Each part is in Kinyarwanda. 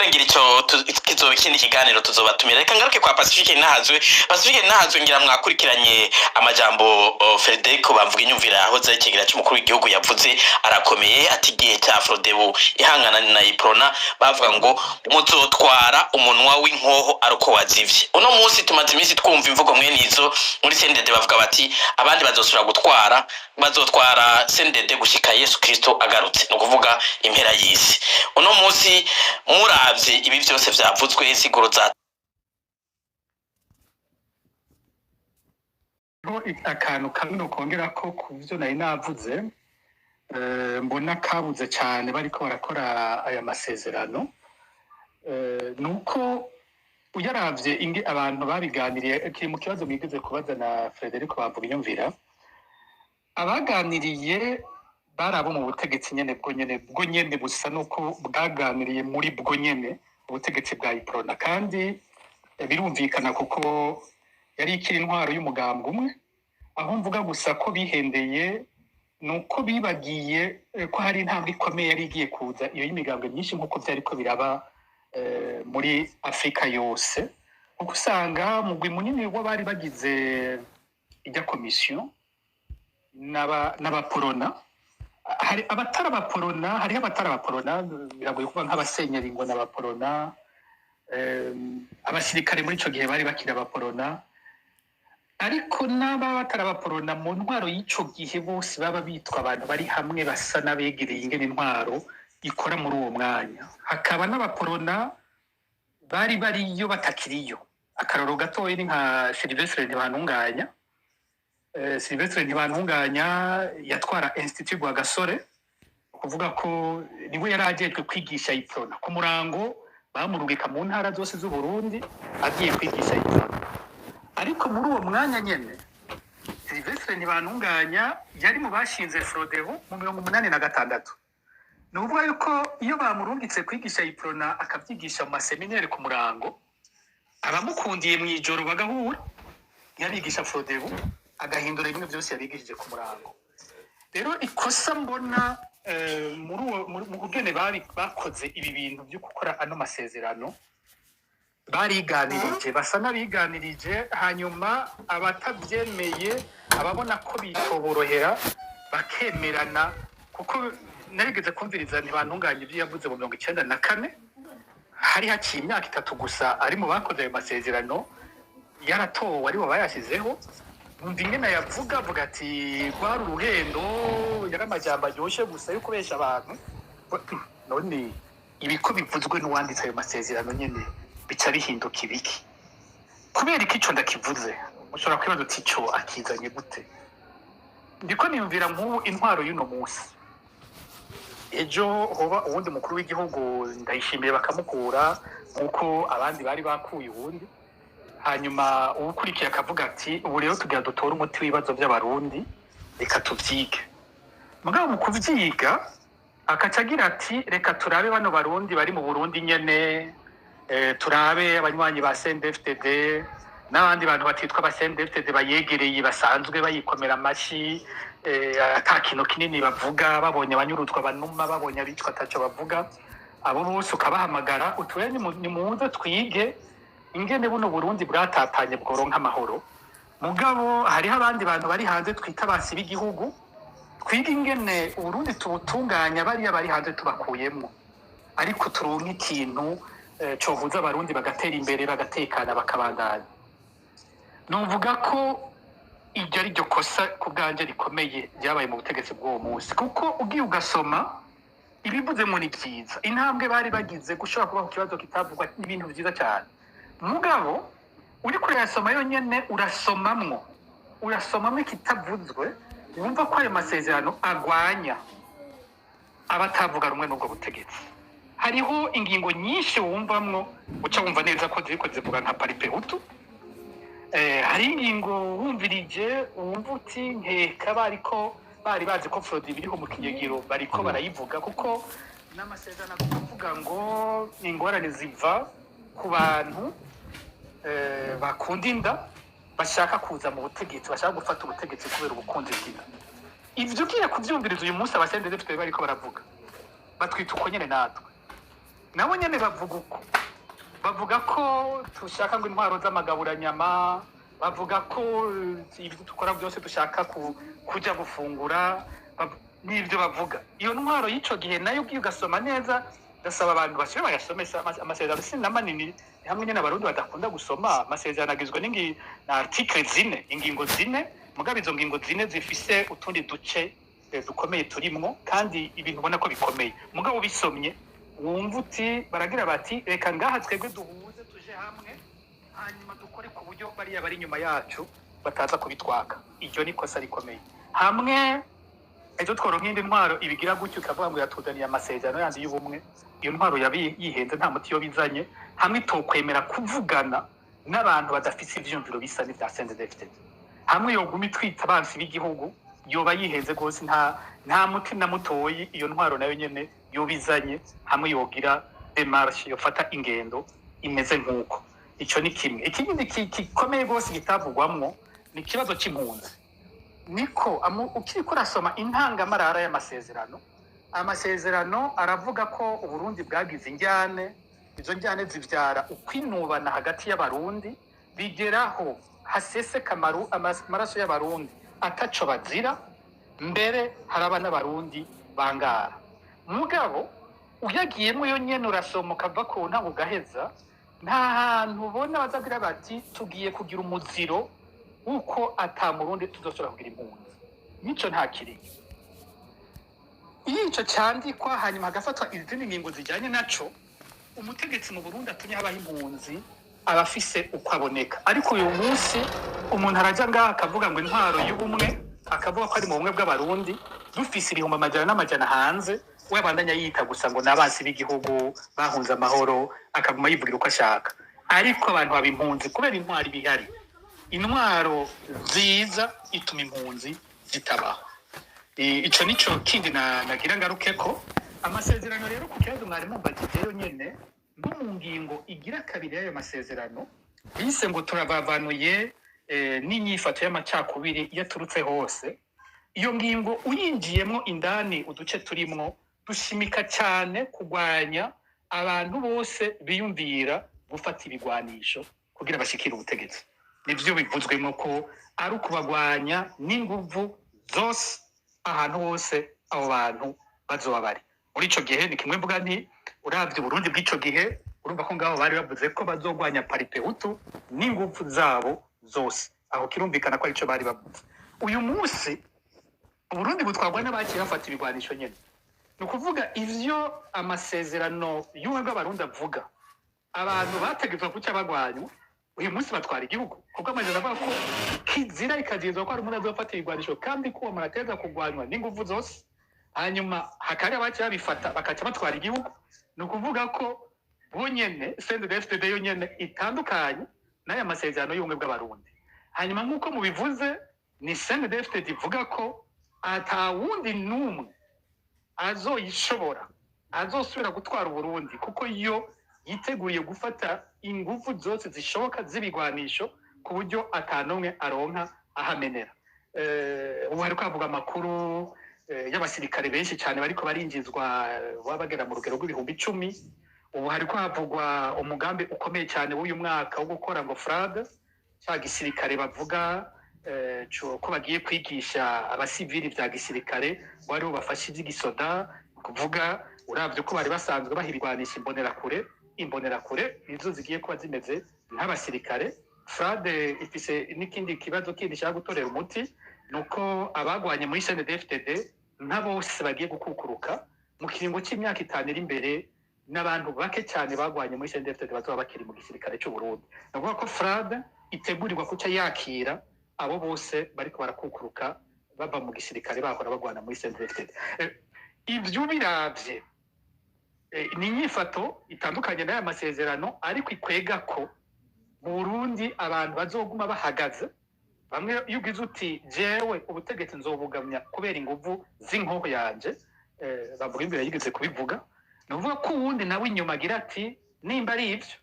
ngira ico kizoba ikindi kiganiro tuzobatumira. Reka ngaruke kwa Pacifique Nahazwe ngira mwakurikiranye amajambo Federico bamvuga inyumvira yahoze ikigira cy'umukuru w'igihugu yavuze arakomeye ati gihe cya Frodebu ihangana na Iprona bavuga ngo muzotwara umunwa w'inkoho aruko wazivye. Uno munsi tumaze iminsi twumva imvugo mwene izo muri CNDD bavuga bati abandi bazotwara CNDD gushika Yesu Kristo agarutse, no kuvuga impera y'isi. Uno munsi muravye ibi byose vyavuzwe siguro za akantu kamwe kongera ko kuvyo nari navuze mbona kabuze cyane bariko barakora aya masezerano nuko uyaravye inge abantu babiganiriye kiri mu kibazo bigeze kubaza na Federico bavuga inyumvira abaganiriye barabo mu butegetsi nyene bwo nyene busa nuko bwaganiriye muri bwo nyene ubutegetsi bwa Iprona kandi birumvikana kuko yari ikiri intwaro y'umugambwe umwe aho mvuga gusa ko bihendeye nuko bibagiye ko hari intambwe ikomeye yari igiye kuza iyo y'imigambwe myinshi nkuko byari ko biraba muri Afrika yose kuko usanga mugwi munini w'abari bagize ijya komisiyo n'abaporona hari abatarabaporona biragoye kuba nk'abasenyeri ngo n'abaporona abasirikare muri ico gihe bari bakira abaporona ariko n'abatarabaporona mu ntwaro y'ico gihe bose baba bitwa abantu bari hamwe basa n'abegereye ingene intwaro ikora muri uwo mwanya hakaba n'abaporona bari bariyo batakiriyo akaroro gatoyi ni nka Sylvestre Ntibantunganya yatwara Institut Rwagasore kuvuga ko niwe yari ajejwe kwigisha Iprona ku murango bamurugika mu ntara zose z'u Burundi agiye kwigisha Iprona ariko muri uwo mwanya nyene Sylvestre Ntibantunganya yari mu bashinze Frodebu mu 1986 nuvuga yuko iyo bamurungitse kwigisha Iprona akavyigisha mu maseminari ku murango abamukundiye mwijoro bagahura yabigisha Frodebu agahindura ibintu byose yabigishije ku murango rero ikosa mbona mu bugene bakoze ibi bintu byo gukora ano masezerano bariganirije basa n'abiganirije hanyuma abatabyemeye ababona ko bitoborohera bakemerana kuko narigeze kumviriza Ntibantunganya ibyo yavuze mu 1994 hari haciye imyaka 3 gusa ari mu bakoze ayo masezerano yaratowe ari bo bayashyizeho numva ingene yavuga avuga ati rwari uruhendo yari amajambo aryoshye gusa yo kubesha abantu none ibiko bivuzwe n'uwanditse ayo masezerano nyene bica bihinduka ibiki kubera iki ico ndakivuze ushobora kwibaza uti ico akizanye gute ndiko niyumvira nk'ubu intwaro y'uno munsi ejo hoba uwundi mukuru w'igihugu ndayishimiye bakamukura nkuko abandi bari bakuye uwundi hanyuma ubukurikiye akavuga ati ubu rero tugira dutore umuti w'ibibazo by'abarundi reka tuvyige mugabo mu kuvyiga akacagira ati reka turabe bano barundi bari mu Burundi nyene turabe abanywanyi ba CNDD-FDD n'abandi bantu batitwa ba CNDD-FDD bayegereye basanzwe bayikomera amashi ata kintu kinini bavuga babonye abanyurutwa banuma babonye abicwa ataco bavuga abo bose ukabahamagara utuye ni muze twige ingene buno Burundi bwatatanye bworonka amahoro mugabo hariho abandi bantu bari hanze twita basi b'igihugu twiga ingene Burundi tubutunganya bariya bari hanze tubakuyemo ariko turonka ikintu cohuza abarundi bagatera imbere bagatekana bakabandanya nuvuga ko iryo ari ryo kosa ku bwanje rikomeye ryabaye mu butegetsi bw'uwo munsi kuko ugiye ugasoma ibivuze mu ni byiza intambwe bari bagize gushobora kuba ku kibazo kitavugwa n'ibintu byiza cyane mugabo uri kurasoma yonyene urasomamwo kitavuzwe wumva ko ayo masezerano agwanya abatavuga rumwe n'ubwo butegetsi hariho ingingo nyinshi wumvamwo uca wumva neza ko ziriko zivuga nka paripehutu hari ingingo wumvirije wumva uti nkeka bari bazi ko Frodi biriho mu kinyegiro bariko barayivuga kuko n'amasezerano kuvuga ngo ingorane ziva ku bantu bakunda inda bashaka kuza mu butegetsi bashaka gufata ubutegetsi kubera ubukunzi bw'inda ivyo ugiye kuvyumviriza uyu munsi abasendeze twe bariko baravuga batwita uko nyene natwe nabo nyene bavuga ko tushaka ngo intwaro z'amagaburanyama, bavuga ko ibyo dukora byose dushaka kuja gufungura, n'ibyo bavuga. Iyo ntwaro y'ico gihe nayo ugiye ugasoma neza, ndasaba abantu basubire bayasomesa amasezerano si na manini, hamwe nyene abarundi badakunda gusoma amasezerano agizwe na article 4, ingingo 4, mugabo izo ngingo 4 zifise utundi duce dukomeye turimwo, kandi ibintu ubona ko bikomeye. Mugabo ubisomye wumva uti baragira bati reka ngaha twebwe duhuze tuje hamwe, hanyuma dukore ku buryo bariya bari inyuma yacu bataza kubitwaka. Iryo ni kosa rikomeye. Hamwe ejo tworonka indi ntwaro ibigira gutyo ukavuga ngo yatudaniye amasezerano yandi y'ubumwe, iyo ntwaro yabi yihenze nta muti yo bizanye. Hamwe tokwemera kuvugana n'abantu badafise ivyumviro bisa n'ivya CNDD-FDD, hamwe yoguma itwita abansi b'igihugu, yoba yihenze gose. Nta muti na mutoyi iyo ntwaro nayo nyene yobizanye, hamwe yogira démarche yofata ingendo imeze nk'uko. Ico ni kimwe. Ikindi gikomeye gose kitavugwamwo ni ikibazo c'impunzi. Niko ukiriko urasoma intangamarara y'amasezerano, amasezerano aravuga ko Uburundi bwagize injyane, izo njyane zivyara ukwinubana hagati y'abarundi, bigeraho haseseka amaraso y'abarundi ataco bazira, mbere haraba n'abarundi bangara. Mugabo uyagiyemwo yo nyene urasoma ukava ku ntango ugaheza, nta hantu ubona bazagira bati tugiye kugira umuziro uko ata murundi tuzosubira kugira impunzi. Nico nta kiri. Iyo ico candikwa hanyuma hagafatwa izindi ngingo zijyanye naco, umutegetsi mu Burundi atumye habaho impunzi abafise uko aboneka. Ariko uyu munsi umuntu araja ngaha akavuga ngo intwaro y'ubumwe, akavuga ko ari mu bumwe bw'abarundi, dufise ibihumbi amajana n'amajana hanze, we abandanya yita gusa ngo n'abansi b'igihugu bahunze amahoro, akaguma yivugira uko ashaka. Ariko abantu baba impunzi kubera intwaro ibihari. Intwaro nziza ituma impunzi zitabaho. Ico nico kindi nagira ngaruke ko amasezerano rero ku kibazo mwarimu mbagiteyo nyene, no mu ngingo igira kabiri y'ayo masezerano bise ngo turabavanuye n'inyifato y'amacakubiri yaturutse hose. Iyo ngingo uyinjiyemwo indani uduce turimwo dushimika cyane kugwanya abantu bose biyumvira gufata ibigwanisho kugira bashikire ubutegetsi. Nivyo bivuzwemo ko ari ukubagwanya n'inguvu zose ahantu hose abo bantu bazoba bari. Muri ico gihe ni kimwe mvuga nti uravye Burundi bw'ico gihe urumva ko ngaho bari bavuze ko bazogwanya paripehutu n'inguvu zabo zose. Aho kirumvikana ko arico bari bavuze. Uyu munsi Burundi butwagwa n'abaki bafata ibigwanisho nyene. Ni ukuvuga ivyo amasezerano y'ubumwe bw'abarundi avuga, abantu bategetswe kuca bagwanywa, uyu munsi batwara igihugu. Kuko amajana avuga ko kizira ikagenzwa ko ari umuntu azofata ibigwanisho, kandi ko uwo muntu ateza kugwanywa n'inguvu zose, hanyuma hakari abaki babifata bakaca batwara igihugu. Ni ukuvuga ko bo nyene CNDD-FDD yo nyene itandukanye n'aya masezerano y'ubumwe bw'abarundi. Hanyuma nk'uko mubivuze, ni CNDD-FDD ivuga ko ata wundi n'umwe azoyishobora azosubira gutwara Uburundi, kuko iyo yiteguriye gufata inguvu zose zishoboka z'ibigwanisho ku buryo atanumwe aronka ahamenera. Ubu hariko havuga amakuru y'abasirikare benshi cyane bariko barinjizwa bagera mu rugero rw'ibihumbi 10. Ubu hariko havugwa umugambi ukomeye cyane w'uyu mwaka wo gukora ngo FRAD, cya gisirikare bavuga ko bagiye kwigisha abasivili vya gisirikare wari ubafashe igisoda, kuvuga uravye ko bari basanzwe bahirwanisha imbonerakure nizo zigiye kuba zimeze nk'abasirikare. FRAD ifise n'ikindi kibazo kindi cyangwa gutorera umuti, nuko abagwanye muri CNDD-FDD nta bose bagiye gukukuruka mu kiringo c'imyaka 5 iri imbere, n'abantu bake cyane bagwanye muri CNDD-FDD bazoba bakiri mu gisirikare cy'u Burundi. Navuga ko FRAD itegurirwa kuca yakira abo bose bariko barakukuruka bava mu gisirikare bakora bagwana muri CNDD-FDD. Ivyo biravye ni inyifato itandukanye n'aya masezerano, ariko ikwega ko mu Burundi abantu bazoguma bahagaze. Bamwe yugize uti jewe ubutegetsi nzobugamya kubera inguvu z'inkoho yanje, bavuga imbere yigeze kubivuga. Nuvuga ko uwundi nawe inyuma agira ati nimba ari ivyo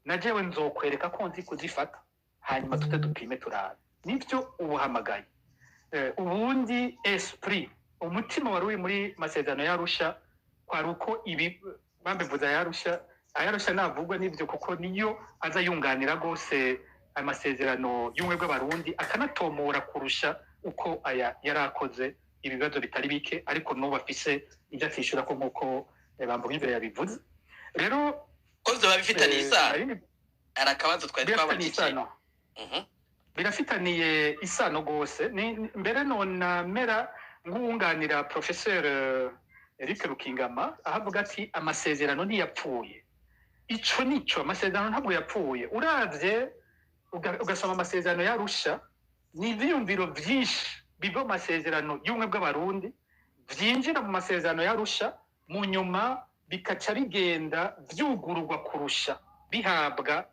na jewe nzokwereka ko nzi kuzifata, hanyuma tute dupime turabe. Nivyo ubuhamagaye. Ubundi esprit, umutima wari uri muri masezerano y'Arusha kwari uko ibi bambivuze ayarusha navugwa n'ivyo kuko niyo aza yunganira gose amasezerano y'ubumwe bw'abarundi akanatomora kurusha uko aya yarakoze ibibazo bitari bike ariko n'ubu afise ibyo atishura ko nk'uko bamvuga imbere yabivuze rero ko vyoba bifitaniye isano hari akabazo twari twabajije birafitaniye isano gose mbere nonamera nk'uwunganira professeur Eric Rukingama ahavuga ati amasezerano ntiyapfuye ico nico amasezerano ntabwo yapfuye uravye ugasoma amasezerano yarusha ni ivyiyumviro vyinshi biva mu masezerano y'ubumwe bw'abarundi vyinjira mu masezerano yarusha mu nyuma bikaca bigenda vyugururwa kurusha bihabwa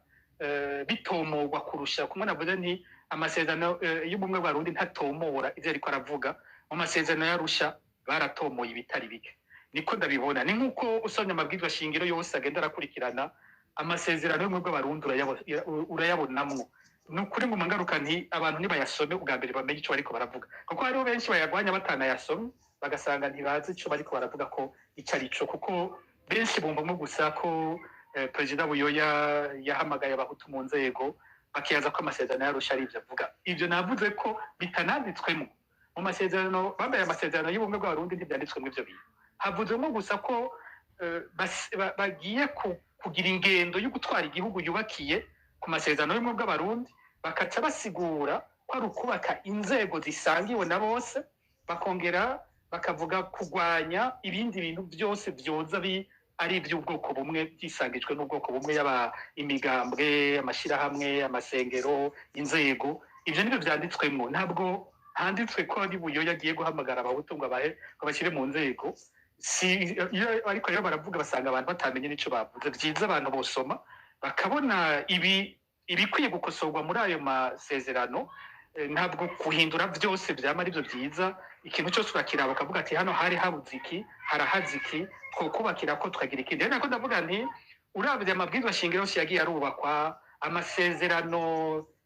bitomorwa kurusha kumwe navuze nti amasezerano y'ubumwe bw'abarundi ntatomora ivyo ariko aravuga mu masezerano yarusha baratomoye ibitari bike niko ndabibona ni nkuko usomye amabwiriza shingiro yose agenda arakurikirana amasezerano y'ubumwe bw'abarundi urayabonamwo nukuri ngo mangaruka nti abantu nibayasome ubwa mbere bamenye ico bariko baravuga kuko hariho benshi bayagwanya batanayasomye bagasanga ntibazi ico bariko baravuga ko ico arico kuko benshi bumvamo gusa ko perezida Buyoya yahamagaye abahutu mu nzego bakiyaza ko amasezerano yarusha ari ivyo avuga ivyo navuze ko bitananditswemo mu masezerano bambaye amasezerano y'ubumwe bw'abarundi ntibyanditswemo ivyo bintu havuzemo gusa ko bagiye kugira ingendo yo gutwara igihugu yubakiye ku masezerano y'ubumwe bw'abarundi bakaca basigura ko ari ukubaka inzego zisangiwe na bose bakongera bakavuga kurwanya ibindi bintu byose byoza ari iby'ubwoko bumwe byisangijwe n'ubwoko bumwe yaba imigambwe amashirahamwe amasengero inzego ivyo nibyo vyanditswemo ntabwo handitswe ko ari Buyoya agiye guhamagara abahutu ngo bashyire mu nzego ariko rero baravuga basanga abantu batamenye n'ico bavuze vyiza abantu bosoma bakabona ibikwiye gukosorwa muri ayo masezerano ntabwo kuhindura byose vyama arivyo vyiza ikintu cyose urakiraba ukavuga ati hano hari habuze iki harahaze iki twokubakira ko tukagira ikindi rero nako ndavuga nti uravye amabwiriza shingiro yose yagiye arubakwa amasezerano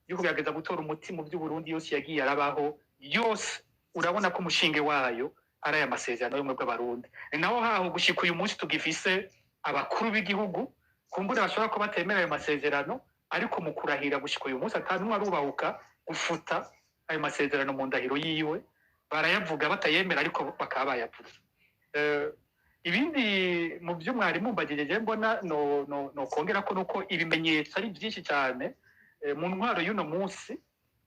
yo kugerageza gutora umuti mu by'Uburundi yose yagiye arabaho yose urabona ko umushinge wayo ari aya masezerano y'ubumwe bw'abarundi naho haho gushika uyu munsi tugifise abakuru b'igihugu kumbura bashobora ko batemera ayo masezerano ariko mu kurahira gushika uyu munsi atanumwe arubahuka gufuta ayo masezerano mu ndahiro yiwe barayavuga batayemera ariko bakaba bayavuze ibindi mu byo mwarimu mbagejeje mbona no kongera ko nuko ibimenyetso ari byinshi cyane mu ntwaro y'uno munsi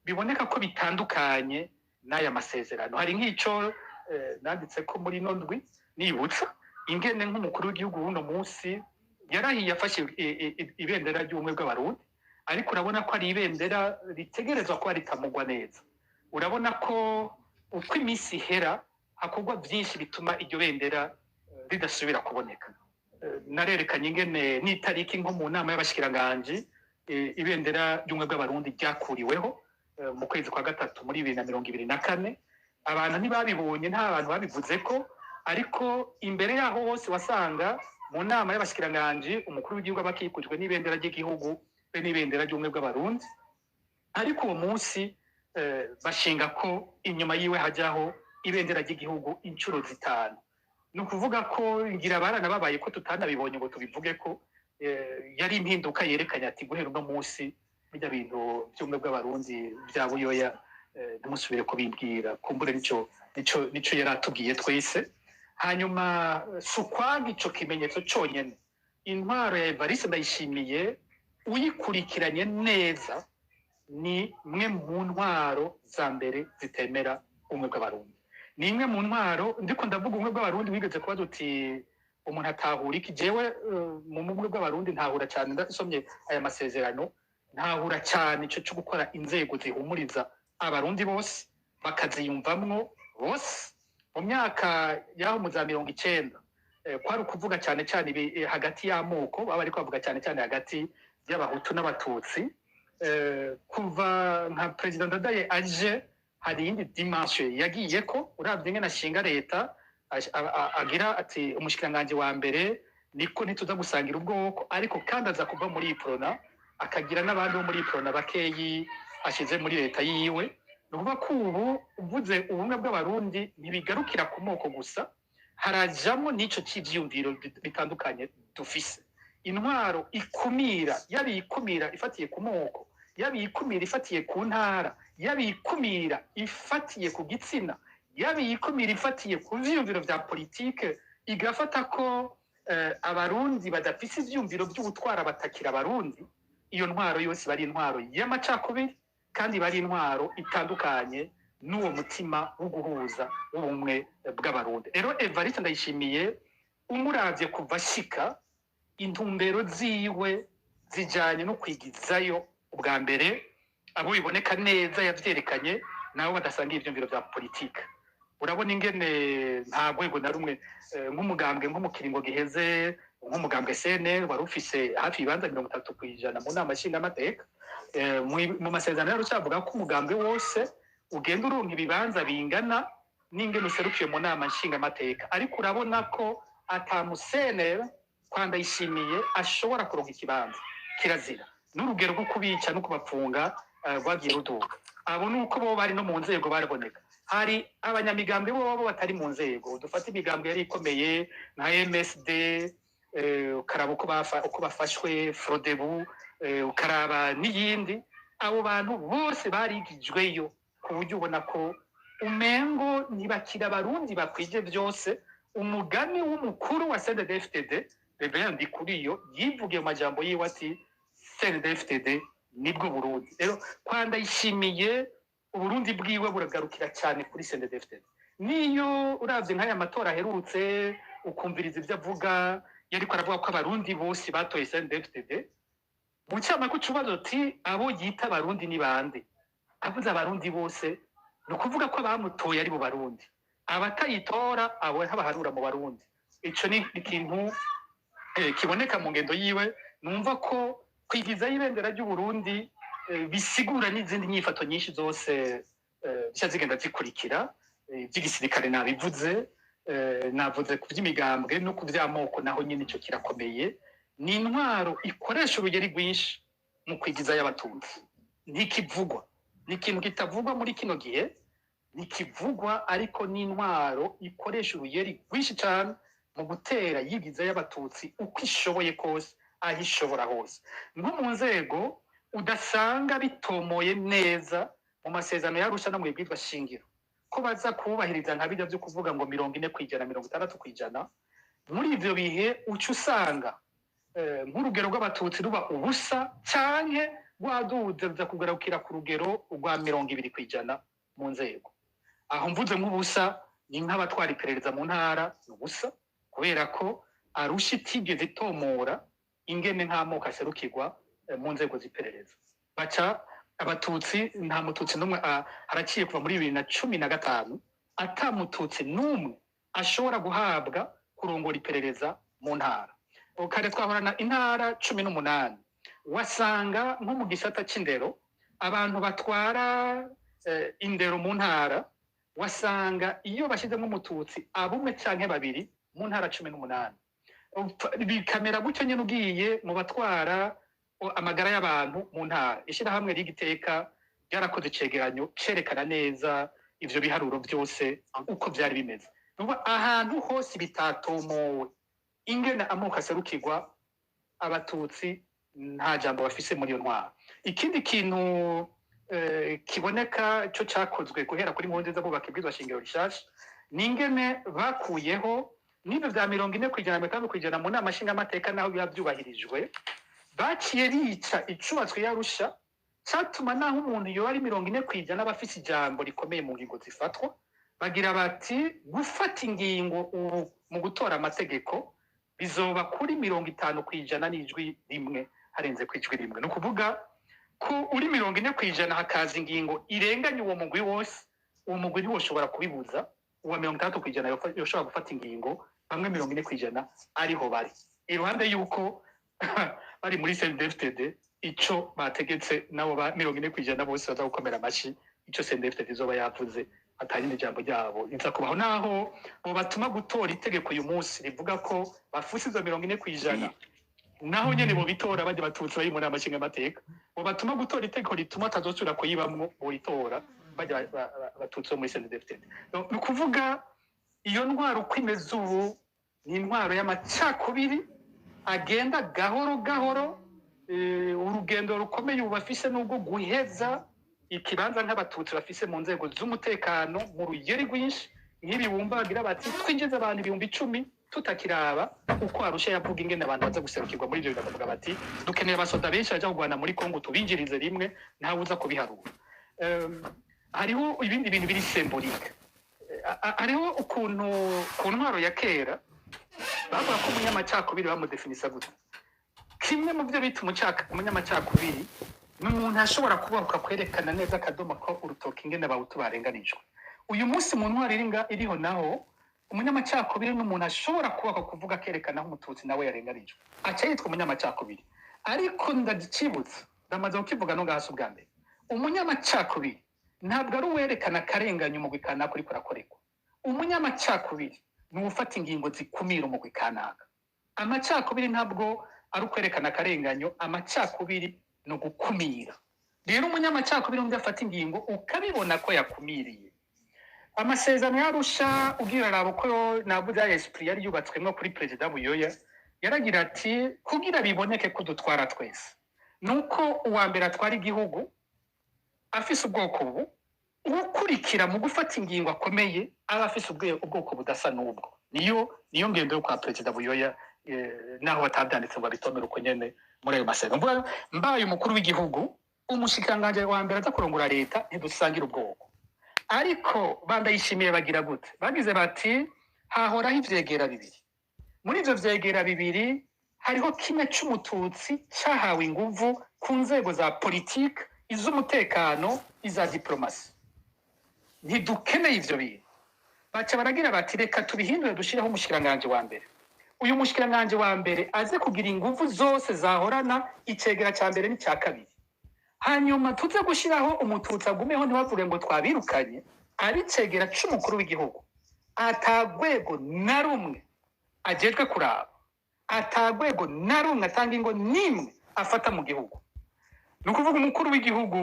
biboneka ko bitandukanye n'aya masezerano hari nk'ico nanditse ko muri nondwi nibutsa ingene nk'umukuru w'igihugu w'uno munsi yarahiye afashe ibendera ry'ubumwe bw'abarundi ariko urabona ko ari ibendera ritegerezwa kuba ritamugwa neza urabona ko uko iminsi ihera hakorwa byinshi bituma iryo bendera ridasubira kuboneka narerekanye ingene n'itariki nko mu nama y'abashikiranganji ibendera ry'ubumwe bw'abarundi ryakuriweho mu kwezi kwa gatatu muri 2024 abantu ntibabibonye nta bantu babivuze ko ariko imbere yaho hose wasanga mu nama y'abashikiranganji umukuru w'igihugu abakikujwe n'ibendera ry'igihugu be n'ibendera ry'ubumwe bw'abarundi ariko uwo munsi bashinga ko inyuma yiwe hajyaho ibendera ry'igihugu inshuro 5 ni ukuvuga ko ngira baranababaye ko tutanabibonye ngo tubivuge ko yari impinduka yerekanye ati guhera uno munsi bijya bintu by'ubumwe bw'abarundi bya Buyoya ntimusubire kubimbwira kumbure nico yaratubwiye twese hanyuma sukwaga ico kimenyetso cyonyene intwaro ya Evariste Ndayishimiye uyikurikiranye neza ni mwe mu ntwaro za mbere zitemera ubumwe bw'abarundi ni imwe mu ntwaro ndiko ndavuga ubumwe bw'abarundi wigeze kubaza uti umuntu atahura iki jewe mu bumwe bw'abarundi ntahura cyane ndasomye aya masezerano ntahura cyane ico cyo gukora inzego zihumuriza abarundi bose bakaziyumvamwo bose mu myaka yaho mu za 90 kwari ukuvuga cyane cyane hagati y'amoko baba ariko bavuga cyane cyane hagati y'abahutu n'abatutsi kuva nka president Ndadaye aje hari indi dimension yagiye ko uravye ngene ashinga leta agira ati umushikiranganje wa mbere niko ntituza gusangira ubwoko ariko kandi aza kuva muri iprona akagira n'abandi bo muri iprona bakeyi ashize muri leta yiwe nukuvuga ko ubu uvuze ubumwe bw'abarundi ntibigarukira ku moko gusa harajamo n'ico cy'ivyumviro bitandukanye dufise intwaro ikumira yabikumira ifatiye ku moko yabikumira ifatiye ku ntara yabikumira ifatiye ku gitsina yabikumira ifatiye ku vyumviro vya politike igafata ko abarundi badafise ivyumviro by'ubutwara batakira abarundi iyo ntwaro yose bari intwaro y'amacakubiri kandi bari intwaro itandukanye n'uwo mutima wo guhuza ubumwe bw'abarundi rero Evariste ndayishimiye umuravye kuva shika intumbero ziwe zijanye no kwigizayo ubwa mbere abo biboneka neza yavyerekanye nabo badasangiye ivyumviro vya politika urabona ingene nta rwego na rumwe nk'umugambwe nko mu kiringo giheze nk'umugambwe CNL wari ufise hafi ibibanza 30% mu nama nshingamateka mu masezerano yarucavuga ko umugambwe wose ugenda uronka ibibanza bingana n'ingene userukiye mu nama nshingamateka ariko urabona ko atamusenera kwanda yishimiye ashobora kuronka ikibanza kirazira n'urugero rwo kubica no kubapfunga bagiye ruduka abo nuko bo bari no mu nzego baraboneka hari abanyamigambi bo batari mu nzego dufata imigambi yari ikomeye nka MSD ukaraba uko bafashwe Frodebu ukaraba n'iyindi abo bantu bose barigijweyo ku buryo ubona ko umengo ntibakira abarundi bakwije byose umugani w'umukuru wa CNDD-FDD Reverend Ndikuriyo yivugiye mu majambo yiwe ati CNDD-FDD nibwo Burundi rero kwanda yishimiye Uburundi bwiwe buragarukira cyane kuri CNDD-FDD niyo uravye nk'aya matora aherutse ukumviriza ivyo avuga yariko aravuga ko abarundi bose batoye CNDD-FDD bucyama ko cubazo ati abo yita abarundi ni bande avuze abarundi bose no kuvuga ko abamutoye ari bo barundi abatayitora abo habaharura mu barundi ico ni ikintu kiboneka mu ngendo yiwe numva ko kwigiza ibendera ry'u Burundi bisigura n'izindi nyifato nyinshi zose zigenda zikurikira by'igisirikare nabivuze navuze ku by'imigambwe no ku by'amoko naho nyine ico kirakomeye ni intwaro ikoresha urugeri rwinshi mu kwigiza y'abatutsi ntikivugwa ni ikintu kitavugwa muri kino gihe ntikivugwa ariko ni intwaro ikoresha urugeri rwinshi cyane mu gutera yigiza y'abatutsi uko ishoboye kose aho ishobora hose nko mu nzego udasanga bitomoye neza mu masezerano yarusha no mu bwitwa shingiro ko baza kubahiriza nka bijya byo kuvuga ngo 40% 60% muri ivyo bihe uca usanga nk'urugero rw'abatutsi ruba ubusa canke rwaduza kugarukira ku rugero rwa 20% mu nzego aho mvuze nk'ubusa ni nk'abatwara iperereza mu ntara ubusa kubera ko arusha itigeze itomora ingene nk'amoko aserukirwa mu nzego z'iperereza baca abatutsi nta mututsi n'umwe haraciye kuva muri 2015 atamututsi n'umwe ashobora guhabwa kurongora iperereza mu ntara kare twahorana intara 18 wasanga nko mu gisata c'indero abantu batwara indero mu ntara wasanga iyo bashizemo umututsi abumwe canke babiri mu ntara 18 bikamera gutyo nyene ugiye mu batwara amagara y'abantu mu ntara ishirahamwe rigiteka byarakoze cegeranyo cerekana neza ivyo biharuro byose uko byari bimeze nuba ahantu hose bitatomowe ingene amoko aserukirwa abatutsi nta jambo bafise muri yo ntwara ikindi kintu kiboneka cyo cyakozwe guhera kuri Nkurunziza bubaka ibwirizwa shingiro rishasha ningene bakuyeho n'ibyo bya 40% mu nama nshingamateka naho byabyubahirijwe baciye bica icubatswe yarusha cyatuma naho umuntu yo ari 40% n'abafise ijambo rikomeye mu ngingo zifatwa bagira bati gufata ingingo mu gutora amategeko bizoba kuri 50% n'ijwi rimwe harenze kwijwi rimwe no kuvuga ko uri 40% hakaza ingingo irenganya uwo mugwi wose uwo mugwi ntiwoshobora kubibuza uwa 30% yoshobora gufata ingingo bamwe 40% ariho bari iruhande yuko bari muri CNDD-FDD ico bategetse nabo ba 40% bose baza gukomera amashi ico CNDD-FDD izoba yavuze atayindi jambo ryabo inza kubaho naho bo batuma gutora itegeko uyu munsi rivuga ko bafusiza 40% naho nyene bo bitora baje batutsi bari muri amashinga amateka bo batuma gutora itegeko rituma atazosura kuyibamwo bo ritora baje batutsi muri CNDD-FDD no kuvuga iyo ntwaro kwimeza ubu ni intwaro y'amacakubiri agenda gahoro gahoro. Urugendo rukomeye ubu bafise n'ubwo guheza ikibanza nk'abatutsi bafise mu nzego z'umutekano mu rugeri rwinshi, nk'ibi bumva bagira bati twinjiza abantu 10,000 tutakiraba uko Arusha yavuga ingene abantu baza guserukirwa muri ibyo bakavuga bati dukeneye abasoda benshi baja kugwana muri Kongo tubinjirize rimwe ntawe uza kubiharura. Hariho ibindi bintu biri symbolique. Hariho ukuntu ku ntwaro ya kera bavuga ko umunyamacakubiri bamudefinisa gute. Kimwe mu byo bita umunyamacakubiri ni umuntu ashobora kubahuka kwerekana neza akadomo ko urutoki ingene abahutu barenganijwe. Uyu munsi mu ntwaro iriho naho umunyamacakubiri ni umuntu ashobora kubahuka kuvuga akerekana aho umututsi nawe yarenganijwe, aca yitwa umunyamacakubiri. Ariko ndagicibutsa ndamaze kukivuga no gahasi ubwa mbere, umunyamacakubiri ntabwo ari uwerekana akarenganya umugwi kanaka uriko urakorerwa. Umunyamacakubiri ni ufata ingingo zikumira umugwi kanaka. Amacakubiri ntabwo ari ukwerekana akarenganyo, amacakubiri no gukumira. Rero umunyamacakubiri undi afata ingingo ukabibona ko yakumiriye. Amasezerano y'Arusha ubwira rabo ko navuze ya esprit yari yubatswemo kuri President Buyoya, yaragira ati kugira biboneke ko dutwara twese nuko uwa mbere atwara igihugu afise ubwoko ubu ukurikira mu gufata ingingo akomeye aba afise ubwoko budasa n'ubwo. Niyo ngendo yo kwa President Buyoya, naho batabyanditse ngo bitomere uko nyene muri ayo masezerano. Mbaye umukuru w'igihugu, umushikanganje wa mbere aza kurongora leta ntidusangira ubwoko. Ariko bandayishimiye bagira gute? Bagize bati hahoraho ivyegera bibiri. Muri ivyo vyegera bibiri hariho kimwe c'umututsi cyahawe inguvu ku nzego za politike, iz'umutekano, iza diplomasi. Ntidukeneye ivyo bintu. Baca baragira bati reka tubihindure dushireho umushikanganje wa mbere. Uyu mushikanganje wa mbere aze kugira inguvu zose zahorana icegera ca mbere n'icya kabiri. Hanyuma tuze gushiraho umututsi agumeho ntibavuge ngo twabirukanye, ari cegera c'umukuru w'igihugu. Atagwego na rumwe ajejwe kuraba, atagwego na rumwe atanga ingo nimwe afata mu gihugu. Nukuvuga umukuru w'igihugu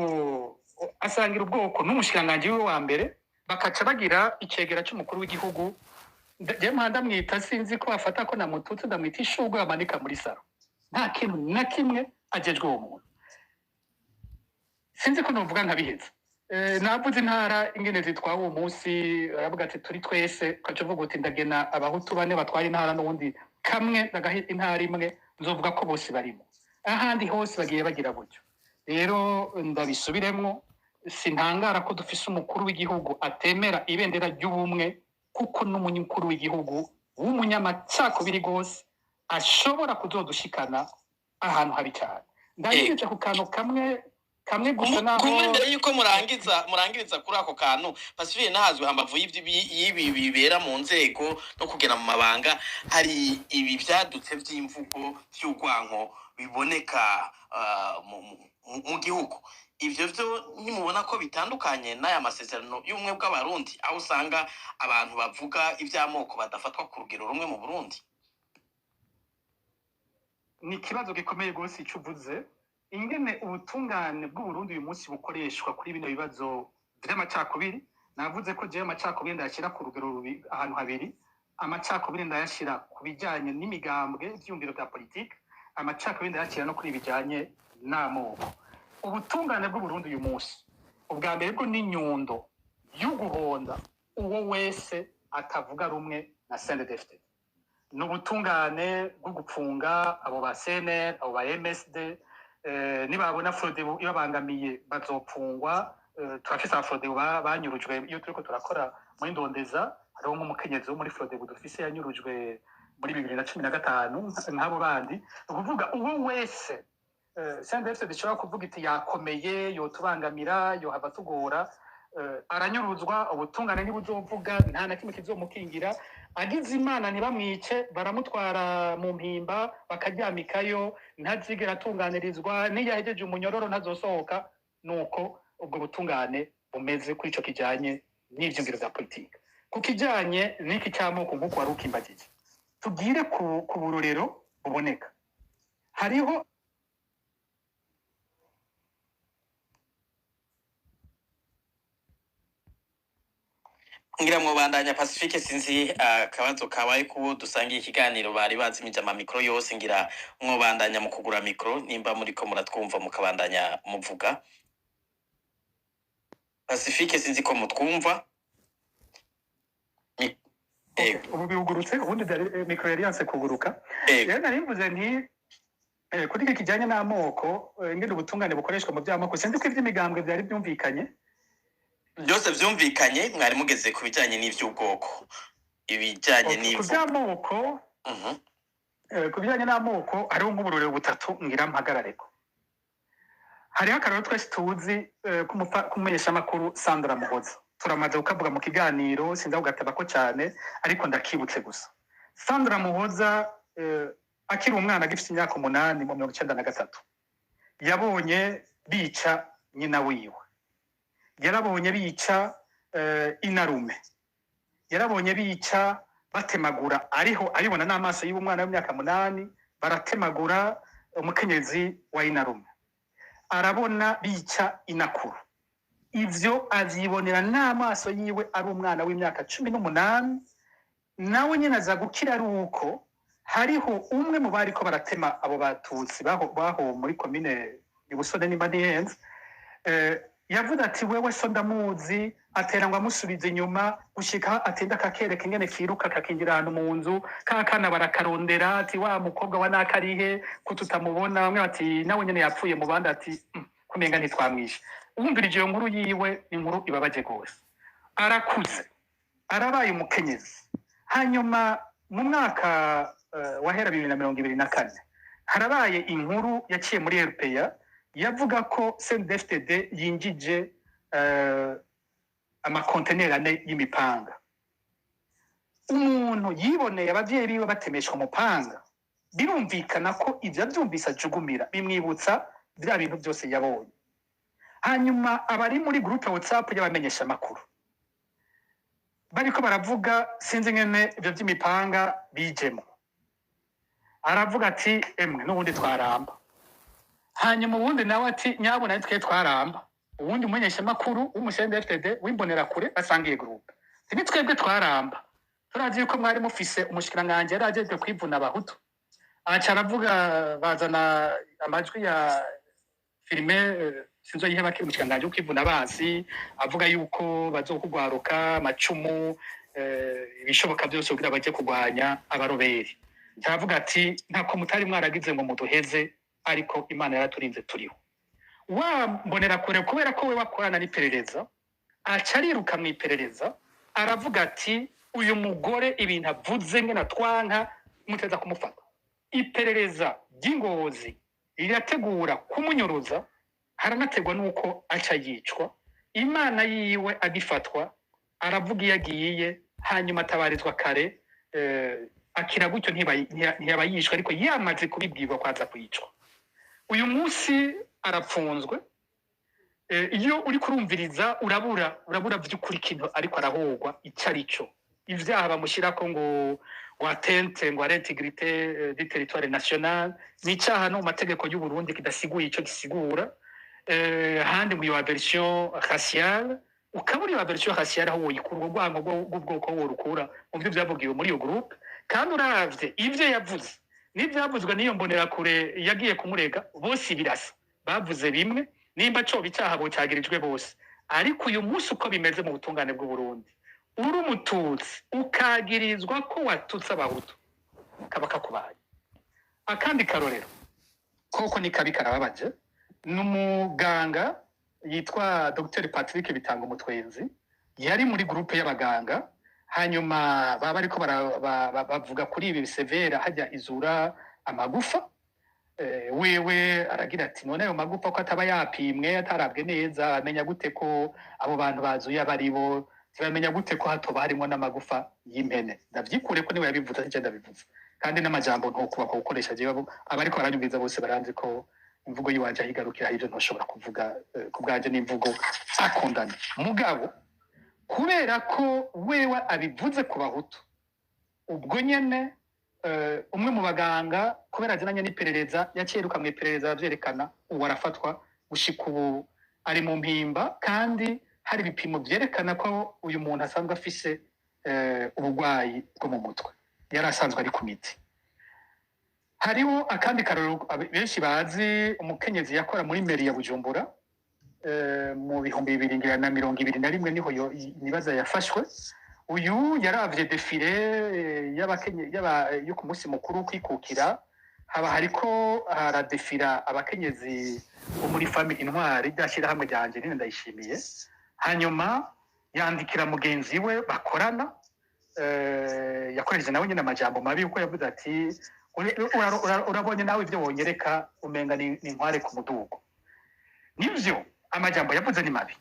asangira ubwoko n'umushikanganje we wa mbere, bakaca bagira icegera c'umukuru w'igihugu. Je mpanda mwita sinzi ko afata ko na mututsi ndamwita ishugwe amanika muri saro. Nta kintu na kimwe ajejwe uwo muntu. Sinzi ko novuga nkabiheza. Navuze intara ingene zitwawe uwo munsi, aravuga ati turi twese, kaje vuga uti ndagena abahutu bane batwara intara n'ubundi kamwe ndagahe intara imwe, nzovuga ko bose barimo. Ahandi hose bagiye bagira gutyo. Rero ndabisubiremmo, sintangara ko dufise umukuru w'igihugu atemera ibendera ry'ubumwe, kuko n'umunyukuru w'igihugu w'umunyamacakubiri gose ashobora kuzodushikana ahantu habi cyane. Ndagije ku kantu kamwe gusa naho kumwendera yuko murangiriza kuri ako kantu Pacifique nahazwe hambavu y'ibi bibera mu nzego no kugera mu mabanga. Hari ibi byadutse by'imvugo cy'ugwanko biboneka mu gihugu. Ivyo byo nimubona ko bitandukanye n'aya masezerano y'umwe bw'abarundi, aho usanga abantu bavuga ivy'amoko badafatwa ku rugero rumwe mu Burundi. Ni ikibazo gikomeye gose icuvuze, ingene ubutungane bw'Uburundi uyu munsi bukoreshwa kuri bino bibazo vy'amacakubiri. Navuze ko jewe amacakubiri ndayashira ku rugero ahantu habiri. Amacakubiri ndayashira ku bijanye n'imigambwe, ivyumviro vya politike. Amacakubiri ndayashira no kuri bijanye n'amoko. Ubutungane bw'Uburundi uyu munsi ubwa mbere bwo n'inyundo y'uguhonda uwo wese atavuga rumwe na CNDD-FDD. N'ubutungane bwo gupfunga abo ba CNL, abo ba MSD, nibabona fraude ibabangamiye bazopfungwa. Turafise fraude banyurujwe iyo turiko turakora muri ndondeza. Hariho nk'umukenyezi wo muri fraude dufise yanyurujwe muri 2015 nk'abo bandi. Ukuvuga uwo wese CNDD-FDD bishobora kuvuga iti yakomeye, yotubangamira, yohava tugora, aranyuruzwa. Ubutungane nibuzovuga nta na kimwe kizomukingira. Agize Imana ntibamwice, baramutwara mu mpimba bakaryamikayo, ntazigera atunganirizwa, niyahejeje umunyororo ntazosohoka. Nuko ubwo butungane bumeze kuri ico kijanye n'ivyumviro vya politike. Ku kijanye n'iki cyamoko nk'uko wari ukimbagiye, tugire ku burorero buboneka. Hariho ngira mwobandanya Pacifique sinzi akabazo kabaye kubo dusangiye ikiganiro bari bazimije ama mikro yose ngira mwobandanya mu kugura mikro nimba muriko muratwumva mukabandanya muvuga Pacifique sinzi ko mutwumva ubu bihugurutse ubundi mikro yari yanse kuguruka rero narimvuze nti kuri iki kijanye n'amoko ngende ubutungane bukoreshwa mu by'amoko sinzi ko ivy'imigambwe byari byumvikanye byose vyumvikanye mwari mugeze ku bijanye n'ivy'ubwoko ibijanye n'ivu by'amoko ku bijanye n'amoko hariho nk'uburorero butatu ngira mpagarareko hariho akararo twese tuzi kumumenyesha amakuru Sandra Muhoza turamaze kukavuga mu kiganiro sinza kugatabako cyane ariko ndakibutse gusa Sandra Muhoza akiri umwana agifite imyaka 8 mu 1993 yabonye bica nyina wiwe yarabonye bica inarume yarabonye bica batemagura ariho abibona n'amaso y'umwana w'imyaka 8 baratemagura umukenyezi wa inarume arabona bica inakuru ivyo azibonera n'amaso yiwe ari umwana w'imyaka 18 nawe nyine aza gukira ari uko hariho umwe mu bari ko baratema abo batutsi baho muri komine y'Ubusone nimba nihenze yavuze ati wewe so ndamuzi atera ngo amusubize inyuma gushika atenda kakereka ingene kiruka kakingira ahantu mu nzu kakana barakarondera ati wa mukobwa wa nakarihe ko tutamubona bamwe ati nawe nyene yapfuye mu bandi ati kumenga ntitwamwishe uwumvirije iyo nkuru yiwe inkuru ibabaje gose arakuze arabaye umukenyezi hanyuma mu mwaka wahera 2024 harabaye inkuru yaciye muri RPA yavuga ko CNDD-FDD yinjije amakonteneri ane y'imipanga umuntu yiboneye abavyeyi biwe batemeshwa umupanga birumvikana ko ivyo avyumvise ajugumira bimwibutsa bya bintu byose yabonye hanyuma abari muri groupe WhatsApp y'abamenyesha amakuru bariko baravuga sinzi ngene ivyo vy'imipanga bijemo aravuga ati emwe n'ubundi twaramba hanyuma ubundi nawe ati nyabona nitwe twaramba ubundi umumenyesha amakuru w'umuSNDD-FDD wimbonera kure asangiye groupe tibi twebwe twaramba turazi yuko mwari mufise umushikiranganje yarajejwe kwivuna abahutu aca aravuga bazana amajwi ya filime sinzo yihe bakiri umushikiranganje kwivuna abansi avuga yuko bazokugwaruka amacumu ibishoboka byose kugira baje kugwanya abaroberi cyavuga ati ntako mutari mwaragize ngo muduheze ariko Imana yaraturinze turiho wambonera kure kubera ko we wakorana n'iperereza acariruka mu iperereza aravuga ati uyu mugore ibintu avuze ngena twanka muteza kumufata iperereza ry'Ingozi irategura kumunyuruza haranategwa nuko aca yicwa Imana yiwe agifatwa aravuga yagiye hanyuma atabarizwa kare akira gutyo ntiyabayishwa ariko yamaze kubibwirwa kwaza kwicwa uyu munsi arapfunzwe iyo uri kurumviriza urabura by'ukuri kintu ariko arahogwa icarico ivyaha bamushirako ngo watente ngo l'intégrité du territoire national nicaha no mu mategeko y'u Burundi kidasiguye ico gisigura handi mu ya version raciale ukaburi ya version raciale aho woyikura urwango bw'ubwoko worukura mu byo byavugiwe muri iyo groupe kandi uravye ivyo yavuze n'ivyavuzwe niyo mbonera kure yagiye kumurega bose birasa bavuze bimwe nimba cyo bicaha bo cyagirijwe bose ariko uyu munsi uko bimeze mu butungane bw'u Burundi uri umututsi ukagirizwa ko watutse abahutu kabaka kubaye akandi karorero koko ni kabi karababaje n'umuganga yitwa Dr Patrick Bitanga Umutwenzi yari muri groupe y'abaganga hanyuma baba ariko bavuga kuri ibi severa hajya izura amagufa wewe aragira ati none ayo magufa ko ataba yapimwe atarabwe neza amenya gute ko abo bantu bazuye abaribo tibamenya gute ko hatoba harimo n'amagufa y'impene ndavyikure ko niwe yabivuze ati ndabivuze kandi n'amajambo ntokuba ko gukoresha je babo abariko baranyumviza bose baranze ko imvugo yiwanje ahigarukira ivyo ntoshobora kuvuga ku bwanje n'imvugo akundana mugabo kubera ko wewe abivuze ku bahutu ubwo nyene umwe mu baganga kubera ajyanye n'iperereza yaceruka mu iperereza bavyerekana uwo arafatwa gushika ubu ari mu mpimba kandi hari ibipimo vyerekana ko uyu muntu asanzwe afise uburwayi bwo mu mutwe, yari asanzwe ari ku miti. Hariho akandi karorero benshi bazi, umukenyezi yakora muri meri ya Bujumbura mu 2021 niho nibaza yafashwe. Uyu yaravye defile yo ku munsi mukuru kwikukira, haba hariko haradefira abakenyezi bo muri famille Intwari ryashirahamwe ryanje nyine Ndayishimiye. Hanyuma yandikira mugenzi we bakorana, yakoresheje nawe nyine amajambo mabi uko yavuze ati urabonye nawe ivyo wonyereka umenga ni Ntware ku mudugo. Nivyo amajambo yavuze ni mabi,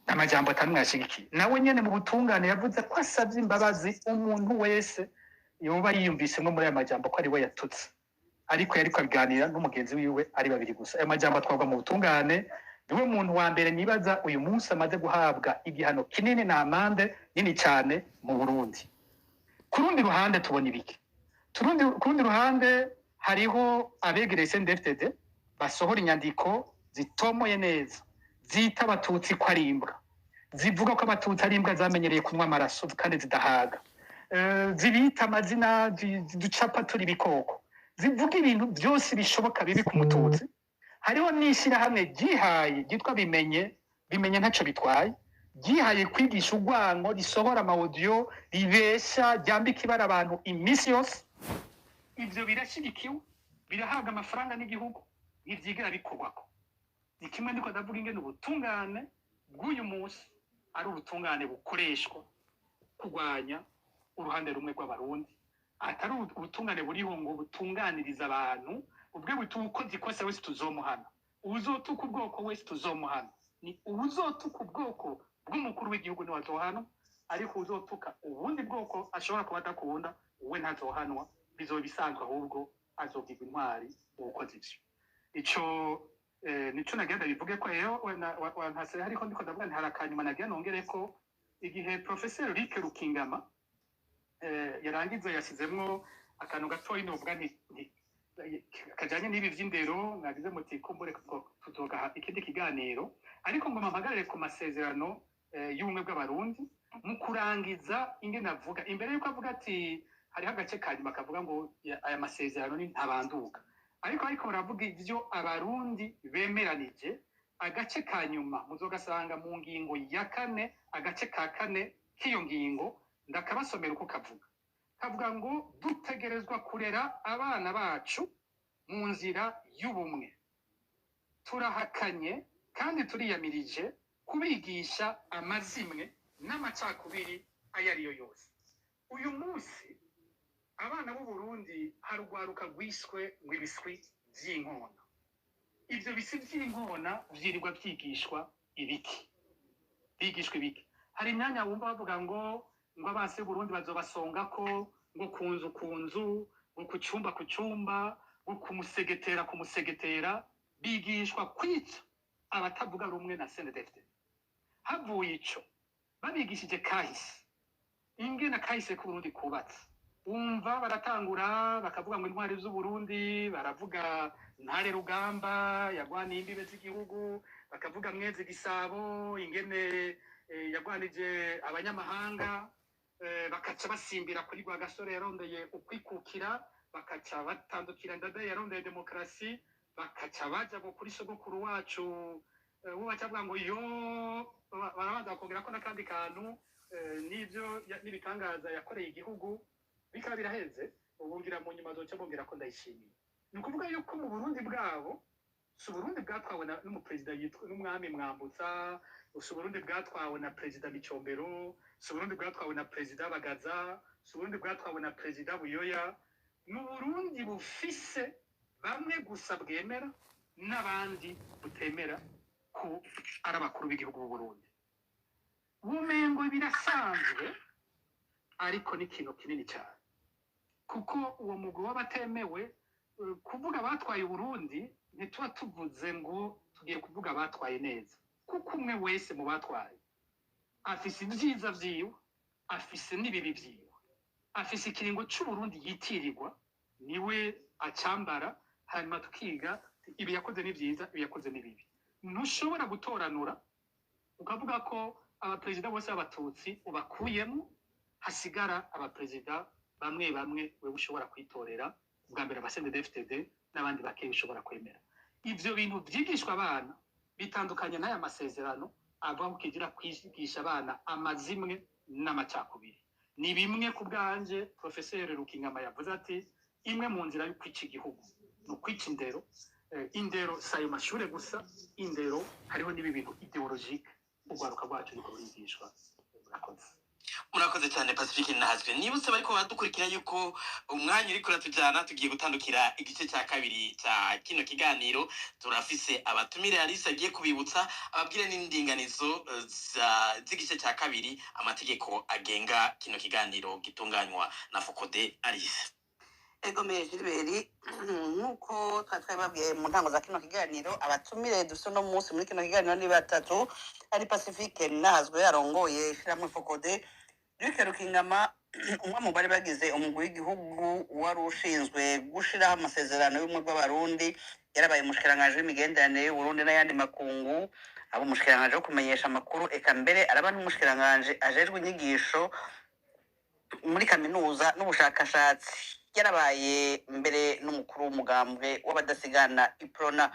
amajambo atamwashigikiye. Nawe nyene mu butungane yavuze ko asavye imbabazi umuntu wese yoba yiyumvisemwo muri aya majambo ko ari we yatutse, ariko yariko abiganira n'umugenzi wiwe ari babiri gusa. Aya majambo atwarwa mu butungane, niwe muntu wa mbere nibaza uyu munsi amaze guhabwa igihano kinini na amande nini cyane mu Burundi. Ku rundi ruhande tubona ibiki? Ku rundi ruhande hariho abegereye CNDD-FDD basohora inyandiko zitomoye neza, zita abatutsi ko ari imbwa, zivuga ko abatutsi ari imbwa zamenyereye kunywa amaraso kandi zidahaga, zibita amazina ducapa turi ibikoko, zivuga ibintu byose bishoboka bibi ku mututsi. Hariho n'ishirahamwe ryihaye ryitwa bimenye ntaco bitwaye, ryihaye kwigisha urwango, risohora amaudio, ribesha, ryambika ibara abantu imisi yose. Ivyo birashigikiwe, birahabwa amafaranga n'igihugu, ntivyigera bikorwako. Ni kimwe ndiko ndavuga ingene ubutungane bw'uyu munsi ari ubutungane bukoreshwa kurwanya uruhande rumwe rw'abarundi, atari ubutungane buriho ngo butunganiriza abantu ubwe butukoze ikosa wese tuzomuhana, uzotuka ubwoko wese tuzomuhana. Ni uzotuka ubwoko bw'umukuru w'igihugu ni wazohana, ariko uzotuka ubundi bwoko ashobora kuba adakunda we ntazohanwa, bizoba bisanzwe ahubwo azogirwa intwari ubukoze ivyo. Ico nico nagenda bivuge ko rero wantase hariko ndiko ndavuga nti harakanyuma nagira nongere ko igihe Professeur Luc Rukingama yarangiza yasizemwo akantu gatoyi novuga nti kajanye n'ibi vy'indero, nagize muti kumbure tuzogaha ikindi kiganiro, ariko ngo mpagarare ku masezerano y'ubumwe bw'abarundi mu kurangiza ingene avuga. Imbere yuko avuga ati hariho agace kanyuma kavuga ngo aya masezerano ni ntabanduka, ariko baravuga ivyo abarundi bemeranije. Agace kanyuma muzogasanga mu ngingo ya 4, agace ka 4 k'iyo ngingo, ndakabasomera uko kavuga ngo dutegerezwa kurera abana bacu mu nzira y'ubumwe, turahakanye kandi turiyamirije kubigisha amazimwe n'amacakubiri ayo ariyo yose. Uyu munsi abana b'u Burundi harugwaruka rwiswe ngo ibiswi vy'inkona. Ivyo bisi vy'inkona vyirirwa vyigishwa ibiki? Bigishwa ibiki? Hari imyanya wumva bavuga ngo abansi b'Uburundi bazobasonga ko, ngo kunzu ngo ku cyumba, ngo kumusegetera, bigishwa kwica abatavuga rumwe na CNDD-FDD. Havuye ico babigishije kahise, ingene kahise ku Burundi kubatse. Umva baratangura bakavuga ngo intwari z'u Burundi, baravuga Ntare Rugamba yagwaniye imbibe z'igihugu, bakavuga Mwezi Gisabo ingene yagwanije abanyamahanga, bakaca basimbira kuri Rwagasore yarondeye ukwikukira, bakaca batandukira Ndadaye yarondeye demokarasi, bakaca baja kuri sogokuru wacu bacavuga ngo yo, barabanza bakongera ko n'akandi kantu n'ivyo n'ibitangaza yakoreye igihugu, bikaba biraheze. Ubungira mu nyuma zoca bongera ko Ndayishimiye. Ni ukuvuga yuko mu Burundi bwabo, si Burundi bwatwawe n'umuperezida yitwa n'umwami Mwambutsa, si Burundi bwatwawe na perezida Micombero, si Burundi bwatwawe na perezida Bagaza, si Burundi bwatwawe na perezida Buyoya. Ni Burundi bufise bamwe gusa bwemera n'abandi butemera ko ari abakuru b'igihugu b'u Burundi. Bumengo birasanzwe, ariko ni ikintu kinini cyane, kuko uwo mugwi w'abatemewe kuvuga batwaye Burundi, ntituba tuvuze ngo tugiye kuvuga batwaye neza, kuko umwe wese mu batwaye afise ibyiza vyiwe, afise n'ibibi vyiwe, afise ikiringo c'Uburundi yitirirwa, niwe acambara, hanyuma tukiga ibi yakoze ni vyiza, ibi yakoze ni bibi. Ntushobora gutoranura ukavuga ko abaperezida bose b'abatutsi ubakuyemo hasigara abaperezida bamwe bamwe wewe ushobora kwitorera ubwa mbere abasendedefitd n'abandi bakeya ushobora kwemera. Ivyo bintu vyigishwa abana bitandukanye n'aya masezerano avuga ko kigira kwigisha abana amazimwe n'amacakubiri. Ni bimwe ku bwanje Profeseri Rukingama yavuze ati imwe mu nzira yo kwica igihugu no kwica indero. Indero sayo mashure gusa, indero hariho n'ibi bintu ideologique urwaruka rwacu niko rurigishwa. Murakoze cyane Pacifique Nahazwe. Nibutse bariko badukurikira yuko umwanya uri kuratujana tugiye gutandukira igice cya kabiri cya kino kiganiro. Turafise abatumire Alice agiye kubibutsa ababwire n'indinganizo z'igice cya kabiri, amategeko agenga kino kiganiro gitunganywa na Fokode. Alice. Ego Gilbert, nkuko twababwiye mu ntango za kino kiganiro, abatumire dufite no munsi muri kino kiganiro ni batatu. Ari Pacifique Nahazwe arongoye ishyirahamwe Fokode, Luc Rukingama umwe mu bari bagize umugwi w'igihugu wari ushinzwe gushiraho amasezerano y'ubumwe bw'abarundi, yarabaye umushikiranganje w'imigenderanire y'Uburundi n'ayandi makungu, abo umushikiranganje wo kumenyesha amakuru, eka mbere araba n'umushikiranganje ajejwe inyigisho muri kaminuza n'ubushakashatsi. Yarabaye mbere n'umukuru w'umugambwe w'abadasigana Iprona.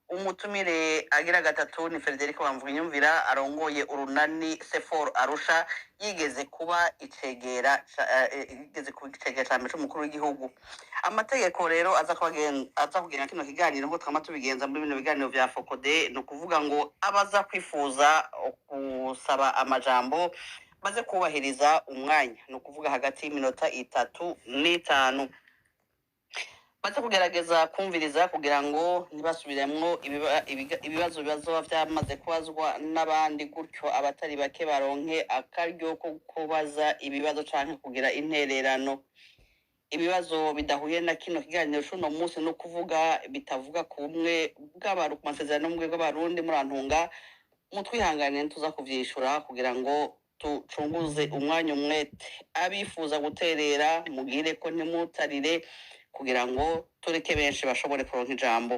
Umutumire agira gatatu ni Frederico Bamvuginyumvira arongoye urunani Sefor Arusha, yigeze kuba icegera cya mbere c'umukuru w'igihugu. Amategeko rero aza kugenga kino kiganiro ngo twama tubigenza muri bino biganiro vya Fokode, no kuvuga ngo abaza kwifuza kusaba amajambo baze kubahiriza umwanya, no kuvuga hagati y'iminota 3 n'5. baze kugerageza kumviriza kugira ngo ntibasubiremwo ibibazo bibazo byamaze kubazwa n'abandi, gutyo abatari bake baronke akaryo ko kubaza ibibazo canke kugira intererano. Ibibazo bidahuye na kino kiganiro c'uno munsi, no kuvuga bitavuga kumwe bw'abantu ku masezerano n'umwe bw'abarundi murantunga, mutwihanganire tuza kuvyishura kugira ngo tucunguze umwanya umwete. Abifuza guterera mugire ko ntimutarire kugira ngo tureke benshi bashobore kuronka ijambo.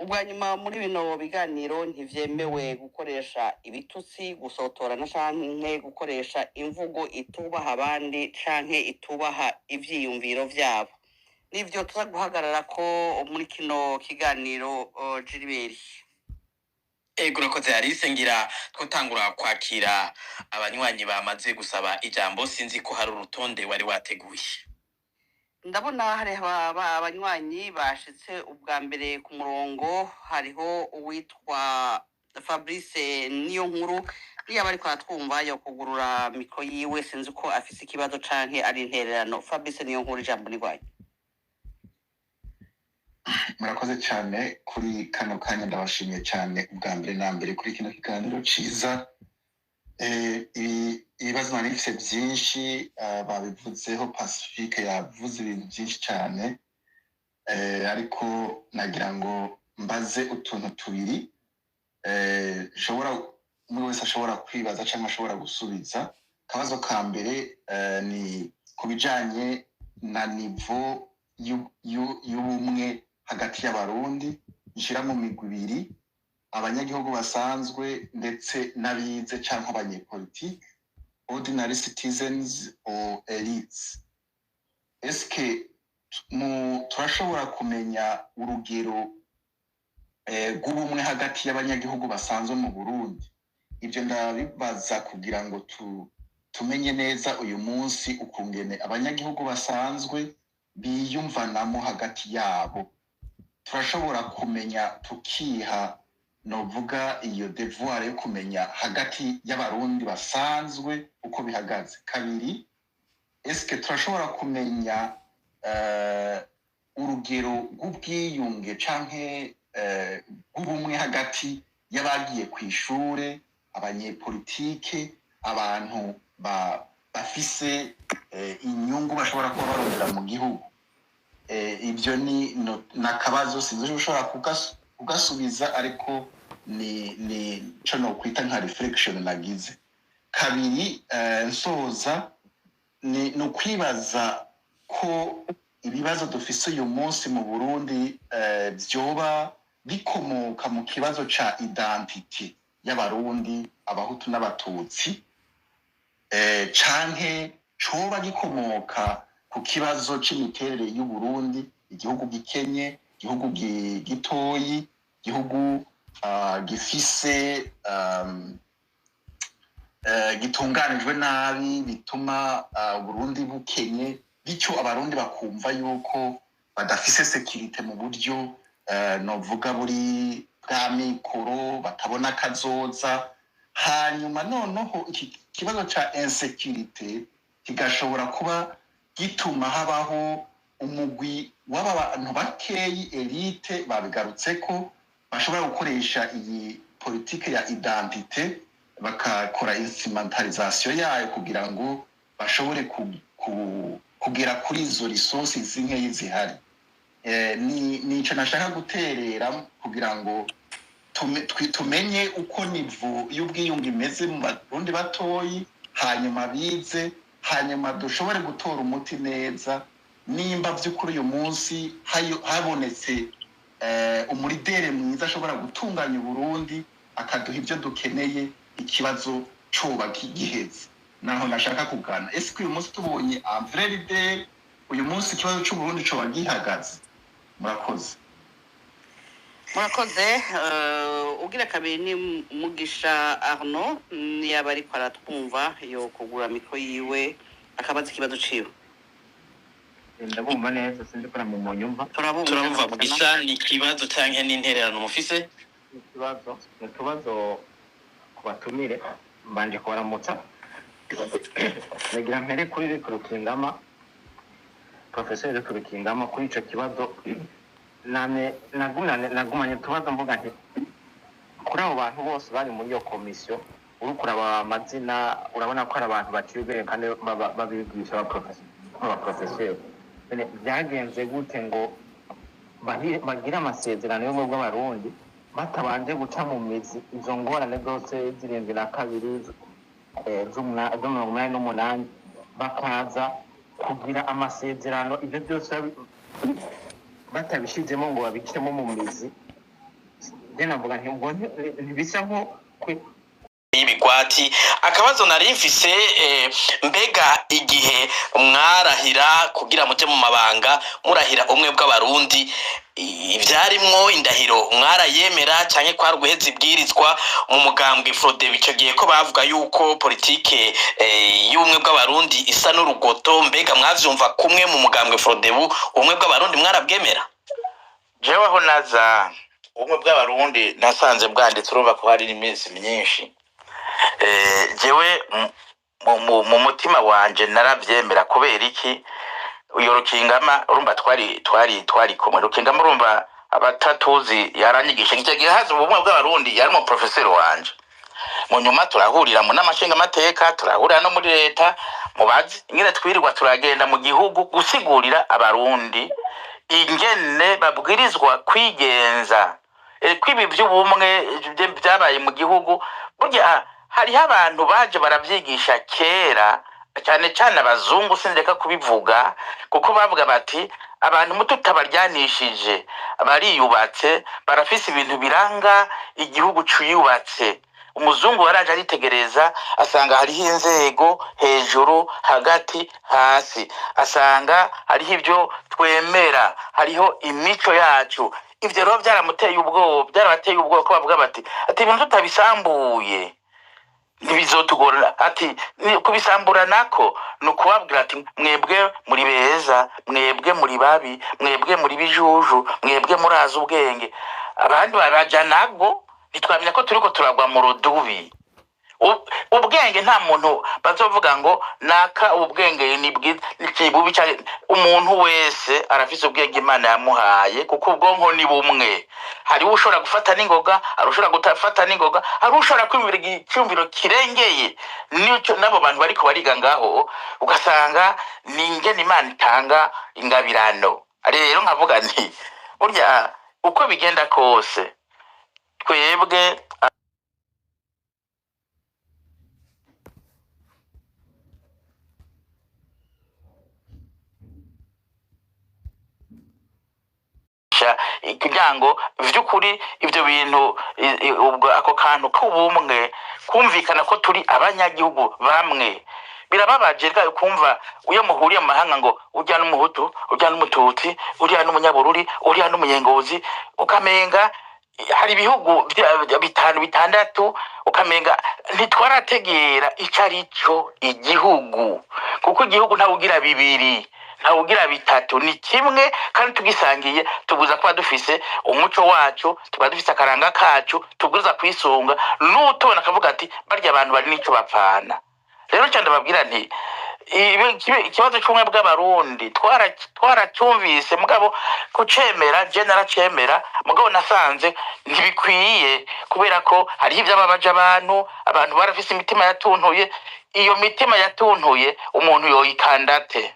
Ubwa nyuma muri bino biganiro ntivyemewe gukoresha ibitutsi, gusotorana canke gukoresha imvugo itubaha abandi canke itubaha ivyiyumviro vyabo. Nivyo tuza guhagarara ko muri kino kiganiro Gilbert. Ego urakoze Alice, ngira twotangura kwakira abanywanyi bamaze gusaba ijambo. Sinzi ko hari urutonde wari wateguye. Ndabona hari abanywanyi bashitse ubwa mbere ku murongo. Hariho uwitwa Fabrice Niyonkuru, niyo bari kwatwumva yo kugurura mikro yiwe, sinzi ko afise ikibazo canke ari intererano. Fabrice Niyonkuru, ijambo ni rwanyu. Murakoze cyane kuri kano kanya, ndabashimiye cyane ubwa mbere na mbere kuri kino kiganiro ciza. Ibibazo nari mfise byinshi babivuzeho, Pacifique yavuze ibintu byinshi cyane, ariko nagira ngo mbaze utuntu tubiri umwe wese ashobora kwibaza cyangwa ashobora gusubiza. Akabazo ka mbere ni ku bijanye na nivo y'ubumwe hagati y'abarundi, nshira mu migwi ibiri, abanyagihugu basanzwe ndetse n'abize cyangwa abanyepolitike, ordinary citizens or elites. Eske turashobora kumenya urugero rw'ubumwe hagati y'abanyagihugu basanzwe mu Burundi? Ibyo ndabibaza kugira ngo tumenye neza uyu munsi ukungene abanyagihugu basanzwe biyumvanamo hagati yabo. Turashobora kumenya tukiha novuga iyo devoir yo kumenya hagati y'abarundi basanzwe uko bihagaze. Kabiri, eske turashobora kumenya urugero rw'ubwiyunge canke rw'ubumwe hagati y'abagiye kw'ishure, abanyepolitike, abantu bafise inyungu bashobora kuba barondera mu gihugu? Ibyo ni nakabazo sinzi ushobora kugasubiza, ariko ni cyo no kwita nka reflection nagize. Kabiri, nsoza ni ukwibaza ko ibibazo dufise uyu munsi mu Burundi byoba bikomoka mu kibazo ca identity y'abarundi abahutu n'abatutsi canke coba gikomoka ku kibazo c'imiterere y'Uburundi, igihugu gikenye, igihugu gitoyi, igihugu gifise gitunganijwe nabi bituma Uburundi bukenye, bityo abarundi bakumva yuko badafise sekirite mu buryo novuga buri bwa mikoro, batabona kazoza. Hanyuma noneho iki kibazo ca insécurité kigashobora kuba gituma habaho umugwi w'aba bantu bakeyi elite babigarutseko bashobora gukoresha iyi politike ya identité, bakakora instrumentalisation yayo kugira ngo bashobore kugera kuri izo resources zinkeyi zihari. Nico nashaka guterera kugira ngo tumenye uko nivo y'ubwiyunge imeze mu Barundi batoyi, hanyuma bize, hanyuma dushobore gutora umuti neza nimba vy'ukuri uyu munsi habonetse umuridere mwiza ashobora gutunganya Uburundi akaduha ibyo dukeneye, ikibazo coba giheze. Naho nashaka kugana, ese uyu munsi tubonye un vrai leader, uyu munsi ikibazo c'Uburundi coba gihagaze? Murakoze. Ugira kabiri ni Mugisha Arnaud yaba ariko aratwumva yo kugura mikro yiwe akabaza ikibazo ciwe. Ndabumva neza, sinzi ko mu munyumva. turabumva Mugisha, ni ikibazo canke n'intererano mufise? Ikibazo ku batumire mbanje kubaramutsa. Nagira mpere kuri Rukingama, Professeur Rukingama, kuri ico kibazo nagumanye tubazo mvuga nti kuri abo bantu bose bari muri iyo komisiyo uriko uraba amazina urabona ko ari abantu baciye ubwenge kandi babigisha abaprofeseri. Byagenze gute ngo bagire amasezerano y'ubumwe bw'abarundi batabanje guca mu mizi izo ngorane zose zirindwi na kabiri z'88 bakaza kugira amasezerano ibyo byose batabishizemo ngo babicemo mu mizi? Navuga nti ngo ntibisa nko y'ibigwati. Akabazo nari mfise, mbega igihe mwarahira kugira muje mu mabanga murahira umwe bw'abarundi, ivyarimwo indahiro mwarayemera canke kwari guheza ibwirizwa mu mugambwe Frodebu? Ico gihe ko bavuga yuko politike y'ubumwe bw'abarundi isa n'urugoto, mbega mwavyumva kumwe mu mugambwe Frodebu ubumwe bw'abarundi mwarabwemera? Jewe aho naza ubumwe bw'abarundi nasanze bwanditse, urumva ko hari iminsi myinshi. Jewe mu mutima wanje naravyemera. Kubera iki? Uyo Rukingama urumva twari kumwe. Rukingama urumva abatatuzi yaranyigisha icyo gihe haza ubumwe bw'abarundi, yari mu professeur wanje. Mu nyuma turahurira mu n'amashinga amateka, turahurira no muri leta, mubazi ingene twirirwa turagenda mu gihugu gusigurira abarundi ingene babwirizwa kwigenza. Kwibi by'ubumwe byabaye mu gihugu, burya hariho abantu baje baravyigisha kera, cyane cyane abazungu, sindeka kubivuga kuko bavuga bati abantu mututabaryanishije bariyubatse, barafise ibintu biranga igihugu cuyubatse. Umuzungu waraje aritegereza asanga hariho inzego hejuru, hagati, hasi, asanga hariho ibyo twemera, hariho imico yacu. Ivyo rero byarabateye ubwoba ko bavuga bati ibintu tutabisambuye ntibizotugora. Ati kubisambura nako nukubabwira ati mwebwe muri beza, mwebwe muri babi, mwebwe muri bijuju, mwebwe muraza ubwenge. Abandi baraja nabwo nitwamenya ko turiko turagwa mu rudubi. Ubwenge nta muntu bazovuga ngo naka ubwenge ni kibubi cyane. Umuntu wese arafise ubwenge Imana yamuhaye, kuko ubwonko ni bumwe. Hari ushobora gufata n'ingoga, hari ushobora gutafata n'ingoga, hari ushobora kwimvira icyumviro kirengeye. Nico nabo bantu bariko bariga ngaho, ugasanga ni ingene Imana itanga ingabirano. Rero nkavuga nti burya uko bigenda kose twebwe kugira ngo vy'ukuri ivyo bintu ubwo ako kantu k'ubumwe kumvikana ko turi abanyagihugu bamwe birababaje kumva uyo muhuriye mu mahanga ngo urya n'umuhutu urya n'umututsi urya n'umunyabururi urya n'umunyengozi ukamenga hari ibihugu bitandatu ukamenga ntitwarategera ico arico igihugu kuko igihugu ntawugira bibiri ntawugira bitatu ni kimwe kandi tugisangiye tubuza kuba dufise umuco wacu tuba dufise akaranga kacu tubuza kwisunga n'utona akavuga ati barya abantu bari n'ico bapfana rero cyane babwira nti ikibazo cy'umwe bw'abarundi twaracyumvise mugabo kucemera je naracemera mugabo nasanze ntibikwiye kubera ko hariho ibyababaje abantu barafise imitima yatuntuye iyo mitima yatuntuye umuntu yoyikandate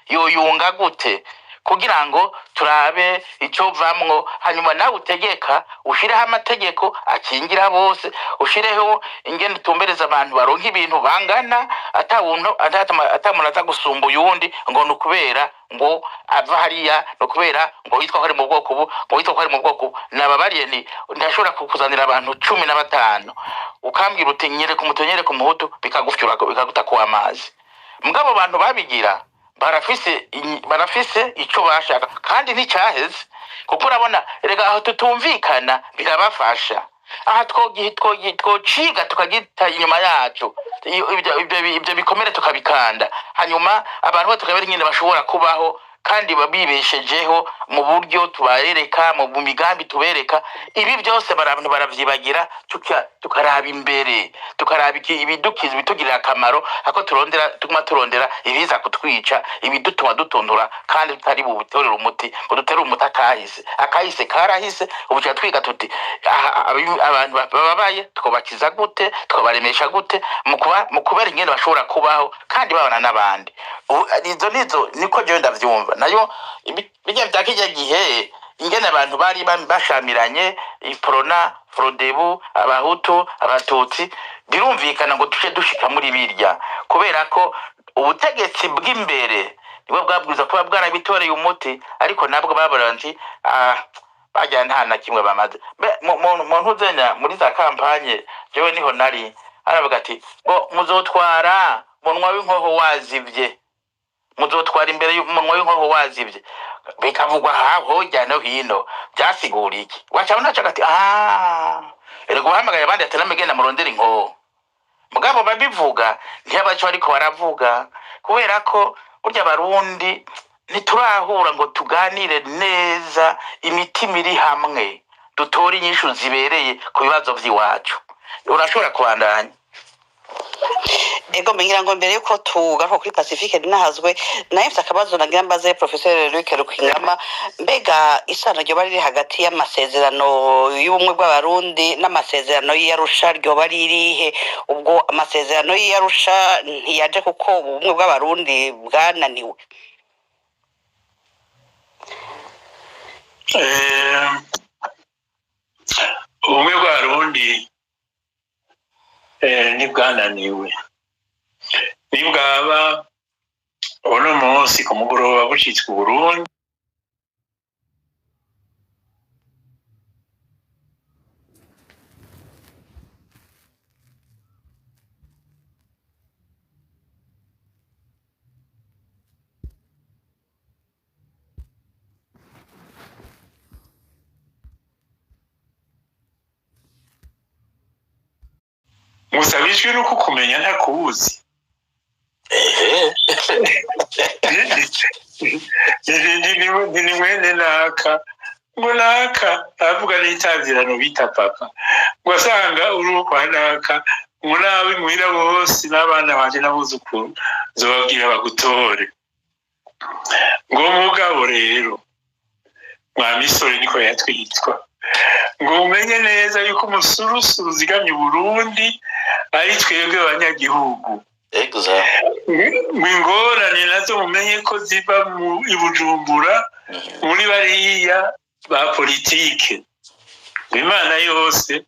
yoyunga gute kugira ngo turabe icyo vamwo hanyuma nawe utegeka ushireho amategeko akingira bose ushireho ingene utumbereza abantu baronka ibintu bangana atamuntu atagusumba uyundi ngo nukubera ngo ava hariya nukubera ngo yitwa ko ari mu bwoko ubu ngo yitwa ko ari mu bwoko nababariye ni ndashobora kukuzanira abantu 15 ukambwira uti nyereka umuto umuhutu bikagufyura bikaguta ku amazi mugabo abantu babigira barafise icyo bashaka kandi nticyaheze kuko urabona rega aho tutumvikana birabafasha aha twociga tukagita inyuma yacu ibyo bikomere tukabikanda hanyuma abantu bo tukabera nyine bashobora kubaho kandi babibeshejeho mu buryo tubarereka mu migambi tubereka ibi byose abantu baravyibagira tukaraba imbere tukaraba ibidukiza bitugirira akamaro ako tuguma turondera ibiza kutwica ibidutuma dutondura kandi tutari bubitorera umuti ngo dutere umuti akahise karahise ubu twiga tuti abantu bababaye twobakiza gute twobaremesha gute mu kubera ingene bashobora kubaho kandi babana n'abandi nizo niko je ndavyumva nayo bijya byakije gihe ingene abantu bari bashamiranye iprona frodebu abahutu abatutsi birumvikana ngo tuce dushika muri birya kubera ko ubutegetsi bw'imbere nibo bwabwiza kuba bwarabitoreye umuti ariko nabwo babaranti bajya nta na kimwe bamaze muntu uzenya muri za kampanye jewe niho nari aravuga ati ngo muzotwara munwa w'inkoho wazivye muzotwara imbere y'umunwa w'inkoho wazivye bikavugwa hojya no hino byasigura iki wacabona cagati ere guhamagaye abandi atanamegenda murondera inkoho mugabo babivuga ntiyabacho ariko baravuga kubera ko burya abarundi ntiturahura ngo tuganire neza imitima iri hamwe dutora inyishu zibereye ku bibazo by'iwacu urashobora kubandanya ego mengira ngo mbere yuko tugaruka kuri Pacifique Ninahazwe naye mfite akabazo nagira mbaze Professeur Luc Rukingama mbega isano ryo bari hagati y'amasezerano y'ubumwe bw'abarundi n'amasezerano y'Arusha ryo bari irihe ubwo amasezerano y'Arusha ntiyaje kuko ubumwe bw'abarundi bwananiwe ubumwe bw'abarundi ntibwananiwe nibwaba uno munsi ku mugoroba bucitswe Burundi musabishwe nuko kumenya ntakubuzi ni mwene naka ngo naka avuga n'itazirano bita papa ngo asanga uri kwa naka ngo nawe muhira bose n'abana banje n'abuzukuru nzobabwira bagutore ngo mugabo rero mwamisore niko yatwitwa ngo umenye neza yuko umusurusuru zigamye Burundi ari twebwe abanyagihugu ingorane nazo mumenye ko ziva mu Bujumbura muri bariya ba politike imana yose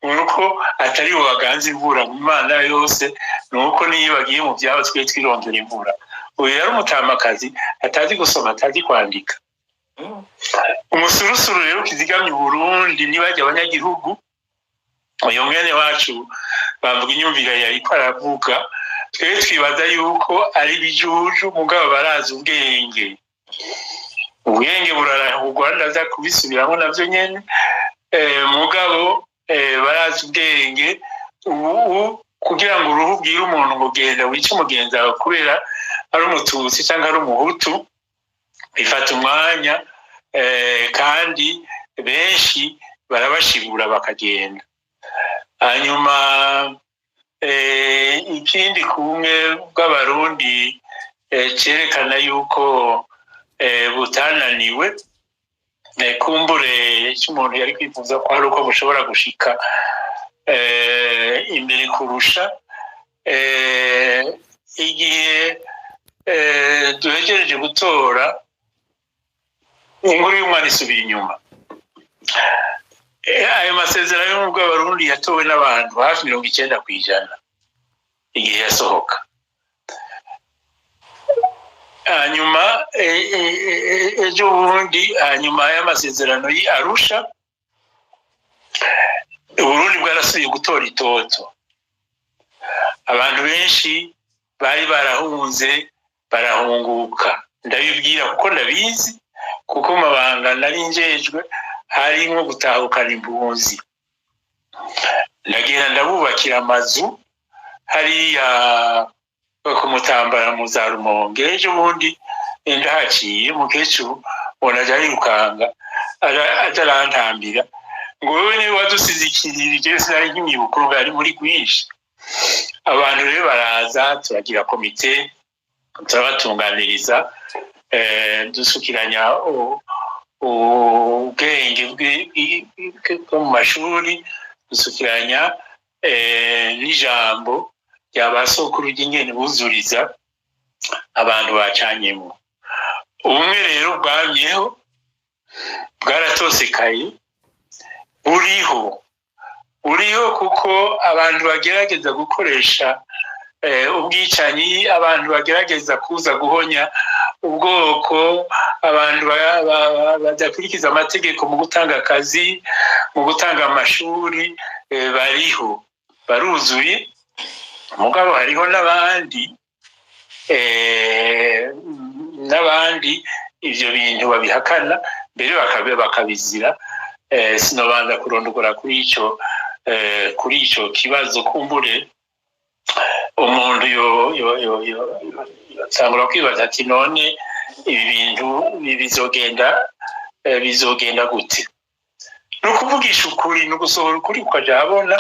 nuko atari bo baganza imvura imana yose nuko niyo bagiye mu byabo twe twirondera imvura uyu yari umutamakazi atazi gusoma atazi kwandika umusurusuru rero kizigamye Burundi nibajya abanyagihugu uyu mwene wacu bavuga inyumvira yari paravuga twe twibaza yuko ari bijuju mugabo barazi ubwenge burarahugwa ndaza kubisubiramo navyo nyene mugabo barazi ubwenge ubu kugira ngo uruhu bwira umuntu ngo genda wice umugenzi wawe kubera ari umututsi cyangwa ari umuhutu bifata umwanya kandi benshi barabashibura bakagenda hanyuma ikindi kumwe bw'abarundi cyerekana yuko butananiwe kumbure cy'umuntu yari kwifuza ko hari uko bushobora gushika imbere kurusha igihe duhegereje gutora inkuru y'umwana isubira inyuma ayo masezerano yo mu bw'abarundi yatowe n'abantu hafi 90% igihe yasohoka hanyuma ejo bundi hanyuma y'amasezerano y'Arusha Uburundi bwarasubiye gutora itoto abantu benshi bari barahunze barahunguka ndabibwira kuko ndabizi kuko mabanga nari njejwe harimo gutahukana impunzi ndagenda ndabubakira amazu hariya kumutambara mu za Rumonge ejo bundi ndahaciye mukecuru bonaja yirukanga atarantambira ngo wewe niwe wadusizikirije sinari nk'imyibuko bari muri gwinshi abantu rero baraza turagira komite turabatunganiriza dusukiranya ubwenge bwo mu mashuri dusukiranya n'ijambo ry'abasokuru ry'ingene buzuriza abantu bacanyemo ubumwe rero bwamyeho bwaratosekaye uriho kuko abantu bagerageza gukoresha ubwicanyi abantu bagerageza kuza guhonya ubwoko abantu badakurikiza amategeko mu gutanga akazi mu gutanga amashuri bariho baruzuye mugabo hariho n'abandi ivyo bintu babihakana mbere bakabizira sinobanza kurondogora kuri ico kibazo kumbure umuntu yotangura kwibaza ati none ibi bintu bizogenda gute no kuvugisha ukuri no gusohora ukuri ukaja abona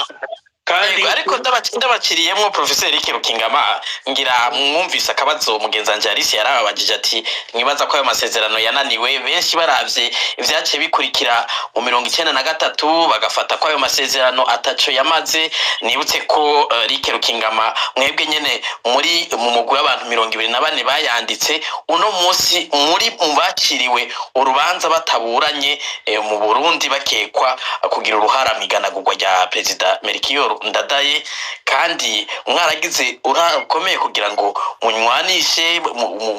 kandi ariko ndabakiriyemo professeur Eric Rukingama ngira mwumvise akabazo mugenza Alice yarababajije ati mwibaza ko ayo masezerano yananiwe benshi baravye ivyace bikurikira mu 1993 bagafata ko ayo masezerano ataco yamaze nibutse ko Eric Rukingama mwebwe nyene muri mu mugwi w'abantu 24 bayanditse uno munsi muri mubakiriwe urubanza bataburanye mu Burundi bakekwa kugira uruhara miganagurwa rya president Melchior Ndadaye kandi mwaragize urakomeye kugira ngo munywanishe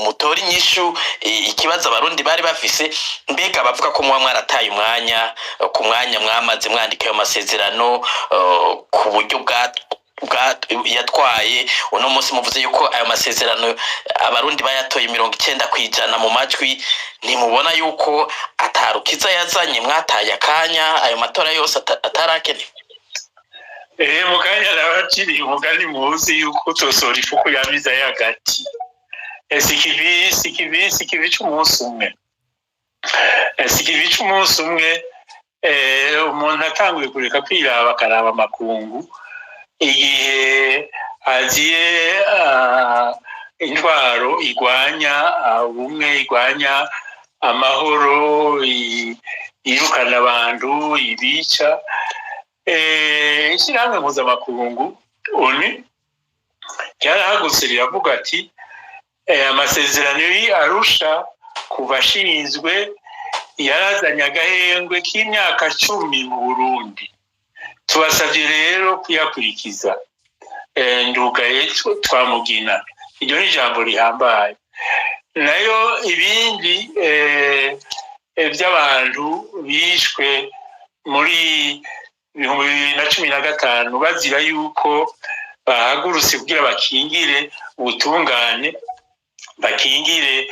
mutori inyishu ikibazo abarundi bari bafise mbega bavuga ko muba mwarataye umwanya ku mwanya mwamaze mwandika ayo masezerano ku buryo yatwaye uno munsi muvuze yuko ayo masezerano abarundi bayatoye 90% mu majwi nimubona yuko atarukiza yazanye mwataye akanya ayo matora yose atarakene mukanya nabakiri umugani muzi yuko tosora ifuku yamiza yagati sikivi c'umunsi umwe umuntu atanguye kureka kwiraba akaraba amakungu igihe aziye intwaro igwanya ubumwe igwanya amahoro yirukana abantu ibica ishyirahamwe mpuzamakungu oni ryarahagutse riravuga ati amasezerano y'Arusha kuva ashinzwe yarazanye agahengwe k'imyaka 10 mu Burundi tubasabye rero kuyakurikiza ndugaye twamugina iryo ni ijambo rihambaye nayo ibindi by'abantu bishwe muri 2015 bazira yuko bahagurutse kugira bakingire ubutungane, bakingire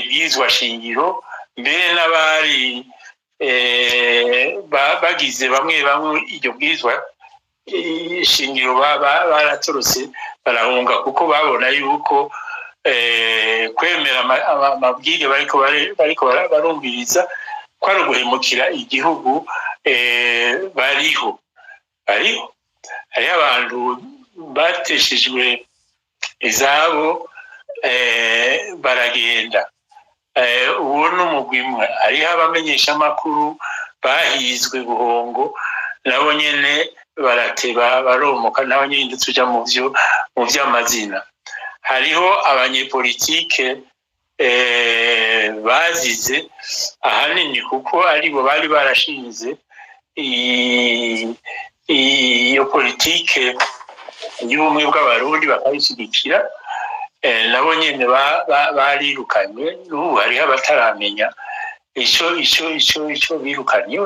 bwizwa shingiro, mbere n'abari bagize bamwe iryo bwizwa shingiro baratorose barahunga kuko babona yuko kwemera amabwire bariko barumviriza ko ari uguhemukira igihugu. Hariho abantu bateshejwe izabo baragenda. Uwo n'umugwimwe hariho abamenyesha amakuru bahizwe Buhongo, nabo nyene barateba baromoka, nabo nyene ndetse uja mu vy'amazina. Hariho abanyepolitike bazize ahanini kuko aribo bari barashinze iyo politike y'ubumwe bw'abarundi bakayishyigikira, nabo nyene barirukanywe. N'ubu hariho abataramenya ico birukanye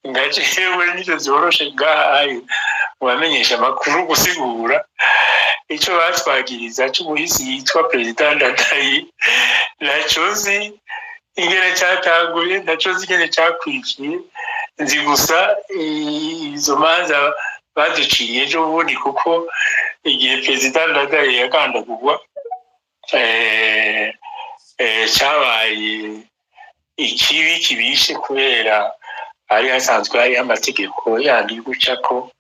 nga jewe nizo zoroshe ngahaye mubamenyesha amakuru gusigura ico batwagiriza c'umuhisi yitwa Perezida Ndadaye. Naco nzi ingene cyatanguye, naco nzi ingene cyakwikiye, nzi gusa izo manza baduciye ejo bundi, kuko igihe Perezida Ndadaye yagandagurwa cyabaye ikibi kibishe, kubera hari hasanzwe hari amategeko yandi yo gucako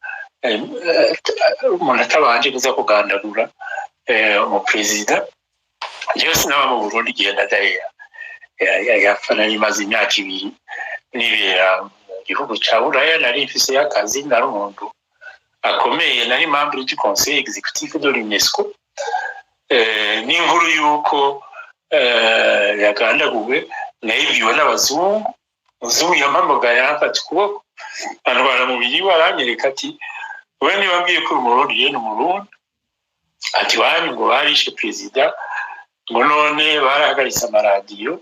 umuntu atabanje kuza kugandagura umuperezida. Jewe sinaba mu Burundi igihe Ndadaye yapfa, nari maze imyaka 2 nibera mu gihugu ca Buraya, nari mfise y'akazi, nari umuntu akomeye, nari membre du conseil exécutif de l'UNESCO. N'inkuru yuko yagandaguwe nayibwiwe n'abazungu. Umuzungu yampamagaye aramfata ukuboko antwara mu biri aranyereka ati we nibambwiye ko Umurundi yene Umurundi, ati wanyu ngo barishe perezida, ngo none barahagaritse amaradiyo,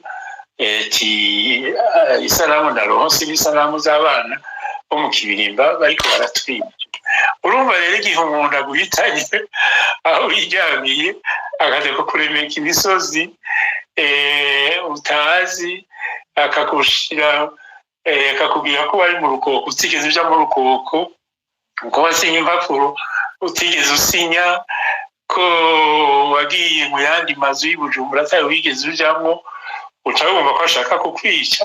ati isanamu ndaronse n'isanamu z'abana bo mu Kibirimba bariko baratwima. Urumva rero igihe umuntu aguhitanye aho yiryamiye akaza kuremeka imisozi utazi, akakushira akakubwira ko bari mu rukoko utigeze uja mu rukoko, ko wasinya impapuro utigeze usinya, ko wagiye mu yandi mazu y'Ibujumbura atayo wigeze ujamwo, uca wumva ko ashaka kukwica.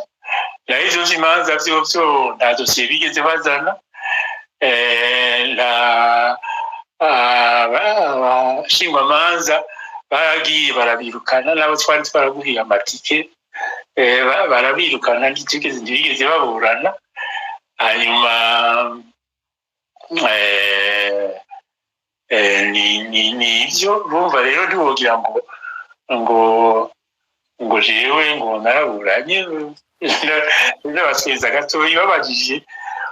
Naho izo zimanza vyo nta dosiye bigeze bazana. Abashingwamanza baragiye barabirukana, nabo twari twaraguhiye amatike barabirukana, ntibigeze baburana. Hanyuma ni ivyo urumva rero ntiwogira ngo jewe ngo naraburanye. N'abasweza gatoyi babajije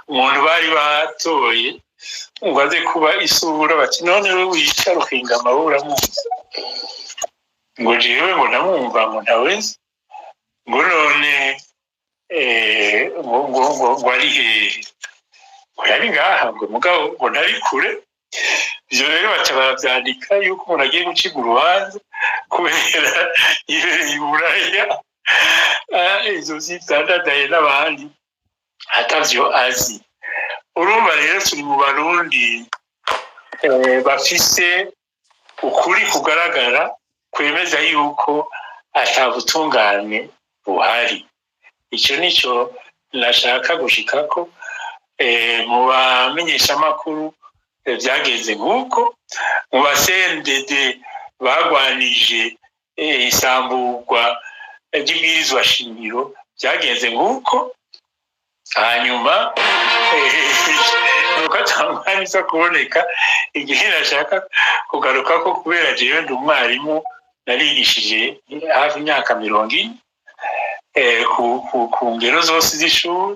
umuntu bari batoye ngo aze kuba isura, bati none we wicara ukingama uramuzi? Ngo jewe ngo namwumva ngo ntawezi, ngo none ngo ari hehe? Ngo yari ngaha, ngo mugabo ngo ntari kure. Ivyo rero baca baravyandika yuko umuntu agiye gucibwa urubanza kubera yibereye i Buraya. Izo vyitandadaye n'abandi atavyo azi. Urumva rero turi mu Barundi bafise ukuri kugaragara kwemeza yuko atabutungane buhari. Ico nico nashaka gushikako. Mu bamenyesha amakuru byagenze nk'uko, mu CNDD bagwanije isamburwa ry'ibwirizwa shingiro byagenze nk'uko. Hanyuma nuko atangwani zo kuboneka igihe nashaka kugaruka ko, kubera jewe ndi umwarimu narigishije hafi imyaka 40 ku ngero zose z'ishuri.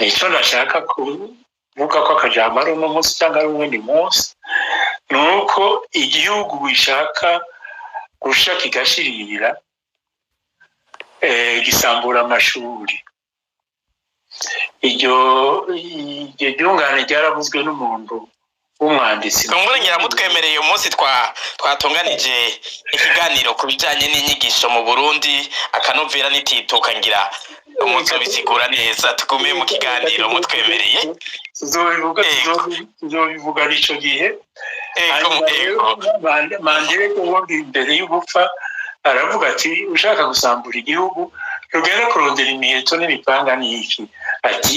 Icyo nashaka kuvuga ko akajambo ari uno munsi cyangwa ari uwundi munsi, ni uko igihugu bishaka gusha kigashirira gisambura amashuri. iryo ryungane ryaravuzwe n'umuntu w'umwanditsi. ngira mutwemereye uyu munsi twatunganije ikiganiro ku bijyanye n'inyigisho mu Burundi akanovera n'itituka ngira umuzobisigura neza tugume mu kiganiro mutwemereye tuzobivuga n'ico gihe. Mandela ubundi imbere y'ugupfa aravuga ati ushaka gusambura igihugu ntugende kurondera imiheto n'imipanga n'iki, ati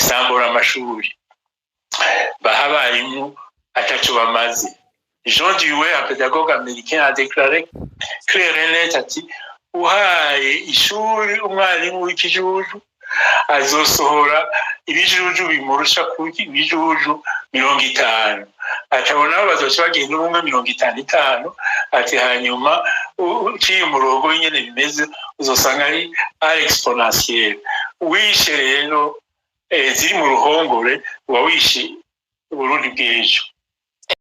sambura amashuri baha abarimu ataco bamaze. Jean Dewey, un pédagogue américain, a déclaré clair et net ati uhaye ishuri umwarimu w'ikijuju azosohora ibijuju bimurusha kuki ibijuju 50, atabona bazoca bagenda umwe 55, ati hanyuma uciye umurongo nyene bimeze uzosanga ari exponentiel. Wishe rero ziri mu ruhongore uba wishe Uburundi bw'ejo.